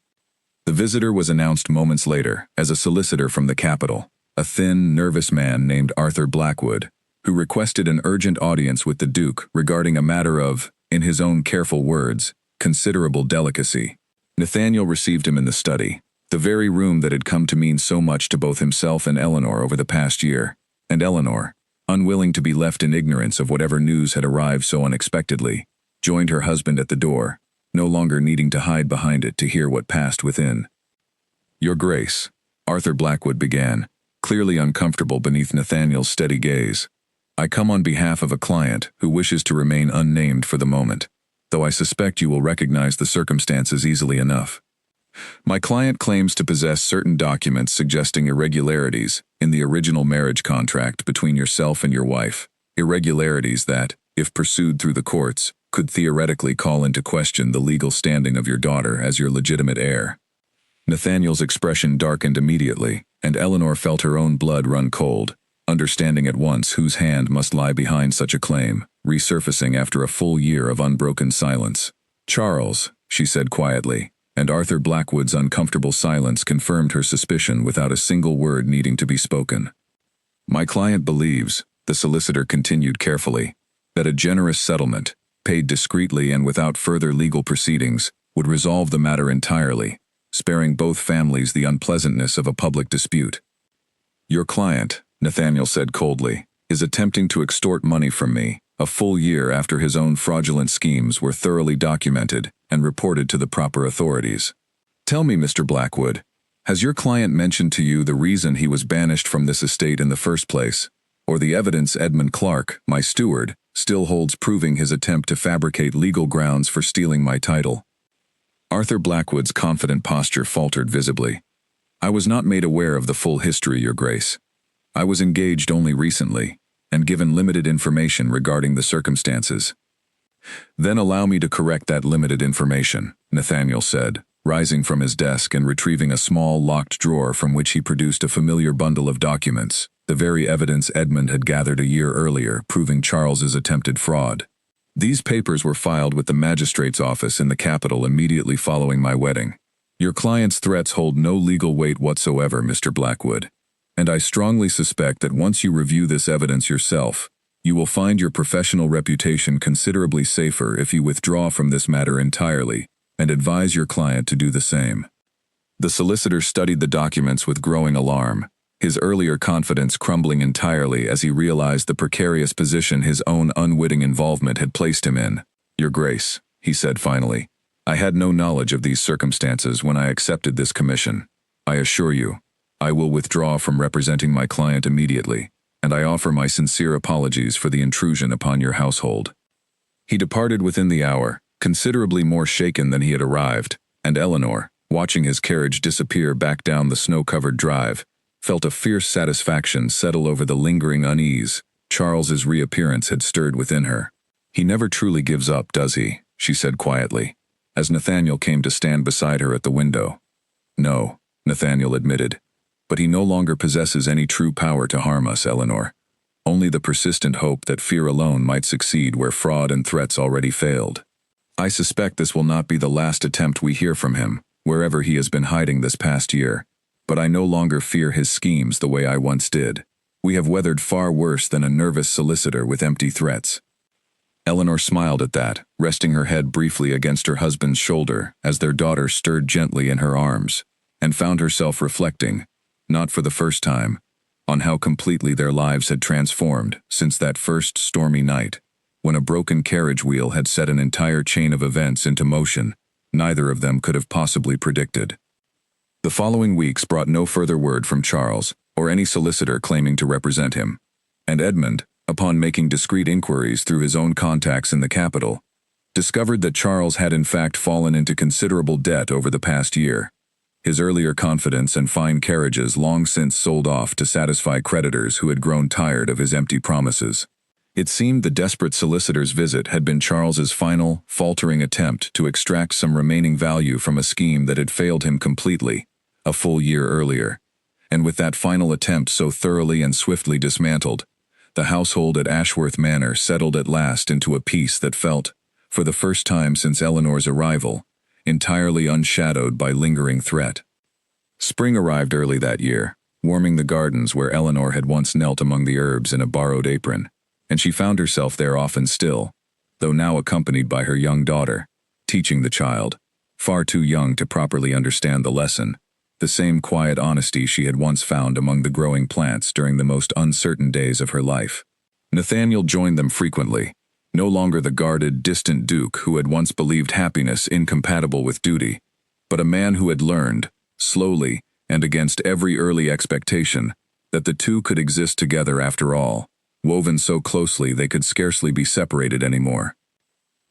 The visitor was announced moments later as a solicitor from the capital, a thin, nervous man named Arthur Blackwood, who requested an urgent audience with the Duke regarding a matter of, in his own careful words, considerable delicacy. Nathaniel received him in the study, the very room that had come to mean so much to both himself and Eleanor over the past year, and Eleanor, unwilling to be left in ignorance of whatever news had arrived so unexpectedly, joined her husband at the door, no longer needing to hide behind it to hear what passed within. "Your Grace," Arthur Blackwood began, clearly uncomfortable beneath Nathaniel's steady gaze, "I come on behalf of a client who wishes to remain unnamed for the moment, though I suspect you will recognize the circumstances easily enough. My client claims to possess certain documents suggesting irregularities in the original marriage contract between yourself and your wife, irregularities that, if pursued through the courts, could theoretically call into question the legal standing of your daughter as your legitimate heir." Nathaniel's expression darkened immediately, and Eleanor felt her own blood run cold, understanding at once whose hand must lie behind such a claim, resurfacing after a full year of unbroken silence. "Charles," she said quietly, and Arthur Blackwood's uncomfortable silence confirmed her suspicion without a single word needing to be spoken. "My client believes," the solicitor continued carefully, "that a generous settlement, paid discreetly and without further legal proceedings, would resolve the matter entirely, sparing both families the unpleasantness of a public dispute. Your client," Nathaniel said coldly, "is attempting to extort money from me, a full year after his own fraudulent schemes were thoroughly documented and reported to the proper authorities. Tell me, Mr. Blackwood, has your client mentioned to you the reason he was banished from this estate in the first place, or the evidence Edmund Clark, my steward, still holds proving his attempt to fabricate legal grounds for stealing my title?" Arthur Blackwood's confident posture faltered visibly. "I was not made aware of the full history, Your Grace. I was engaged only recently, and given limited information regarding the circumstances." "Then allow me to correct that limited information," Nathaniel said, rising from his desk and retrieving a small locked drawer from which he produced a familiar bundle of documents, the very evidence Edmund had gathered a year earlier proving Charles's attempted fraud. "These papers were filed with the magistrate's office in the capital immediately following my wedding. Your client's threats hold no legal weight whatsoever, Mr. Blackwood, and I strongly suspect that once you review this evidence yourself, you will find your professional reputation considerably safer if you withdraw from this matter entirely and advise your client to do the same. The solicitor studied the documents with growing alarm, his earlier confidence crumbling entirely as he realized the precarious position his own unwitting involvement had placed him in. Your Grace, he said finally, I had no knowledge of these circumstances when I accepted this commission. I assure you, I will withdraw from representing my client immediately, and I offer my sincere apologies for the intrusion upon your household. He departed within the hour, considerably more shaken than he had arrived, and Eleanor, watching his carriage disappear back down the snow-covered drive, felt a fierce satisfaction settle over the lingering unease Charles's reappearance had stirred within her. He never truly gives up, does he? She said quietly, as Nathaniel came to stand beside her at the window. No, Nathaniel admitted, but he no longer possesses any true power to harm us, Eleanor. Only the persistent hope that fear alone might succeed where fraud and threats already failed. I suspect this will not be the last attempt we hear from him, wherever he has been hiding this past year, but I no longer fear his schemes the way I once did. We have weathered far worse than a nervous solicitor with empty threats. Eleanor smiled at that, resting her head briefly against her husband's shoulder as their daughter stirred gently in her arms, and found herself reflecting, not for the first time, on how completely their lives had transformed since that first stormy night, when a broken carriage wheel had set an entire chain of events into motion neither of them could have possibly predicted. The following weeks brought no further word from Charles, or any solicitor claiming to represent him, and Edmund, upon making discreet inquiries through his own contacts in the capital, discovered that Charles had in fact fallen into considerable debt over the past year. His earlier confidence and fine carriages long since sold off to satisfy creditors who had grown tired of his empty promises. It seemed the desperate solicitor's visit had been Charles's final, faltering attempt to extract some remaining value from a scheme that had failed him completely, a full year earlier. And with that final attempt so thoroughly and swiftly dismantled, the household at Ashworth Manor settled at last into a peace that felt, for the first time since Eleanor's arrival, entirely unshadowed by lingering threat. Spring arrived early that year, warming the gardens where Eleanor had once knelt among the herbs in a borrowed apron, and she found herself there often still, though now accompanied by her young daughter, teaching the child, far too young to properly understand the lesson, the same quiet honesty she had once found among the growing plants during the most uncertain days of her life. Nathaniel joined them frequently, no longer the guarded, distant duke who had once believed happiness incompatible with duty, but a man who had learned, slowly and against every early expectation, that the two could exist together after all, woven so closely they could scarcely be separated anymore.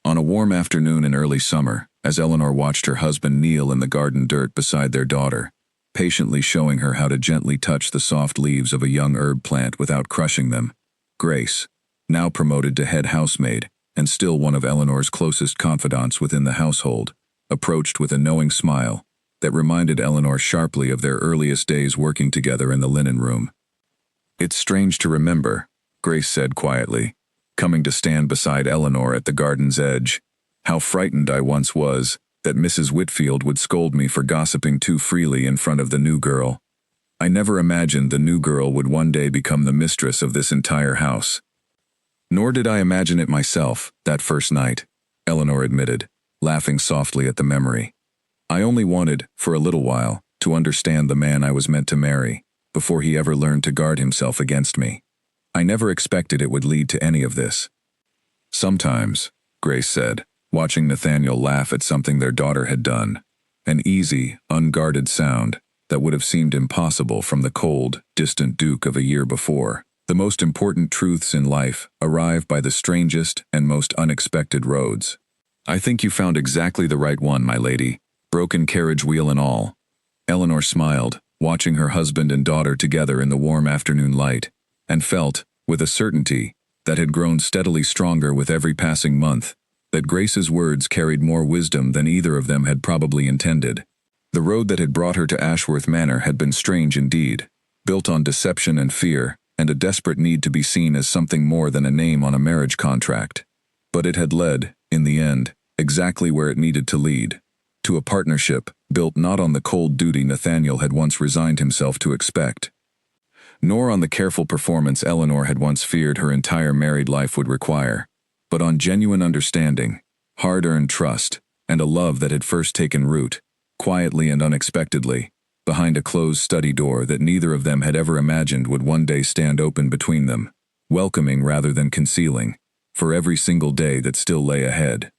On a warm afternoon in early summer, as Eleanor watched her husband kneel in the garden dirt beside their daughter, patiently showing her how to gently touch the soft leaves of a young herb plant without crushing them, Grace, now promoted to head housemaid and still one of Eleanor's closest confidants within the household, approached with a knowing smile that reminded Eleanor sharply of their earliest days working together in the linen room. "It's strange to remember," Grace said quietly, coming to stand beside Eleanor at the garden's edge, "how frightened I once was that Mrs. Whitfield would scold me for gossiping too freely in front of the new girl. I never imagined the new girl would one day become the mistress of this entire house." "Nor did I imagine it myself, that first night," Eleanor admitted, laughing softly at the memory. "I only wanted, for a little while, to understand the man I was meant to marry, before he ever learned to guard himself against me. I never expected it would lead to any of this." "Sometimes," Grace said, watching Nathaniel laugh at something their daughter had done, an easy, unguarded sound that would have seemed impossible from the cold, distant Duke of a year before. "The most important truths in life arrive by the strangest and most unexpected roads. I think you found exactly the right one, my lady, broken carriage wheel and all." Eleanor smiled, watching her husband and daughter together in the warm afternoon light, and felt, with a certainty that had grown steadily stronger with every passing month, that Grace's words carried more wisdom than either of them had probably intended. The road that had brought her to Ashworth Manor had been strange indeed, built on deception and fear, and a desperate need to be seen as something more than a name on a marriage contract. But it had led, in the end, exactly where it needed to lead, to a partnership built not on the cold duty Nathaniel had once resigned himself to expect, nor on the careful performance Eleanor had once feared her entire married life would require, but on genuine understanding, hard-earned trust, and a love that had first taken root, quietly and unexpectedly, behind a closed study door that neither of them had ever imagined would one day stand open between them, welcoming rather than concealing, for every single day that still lay ahead.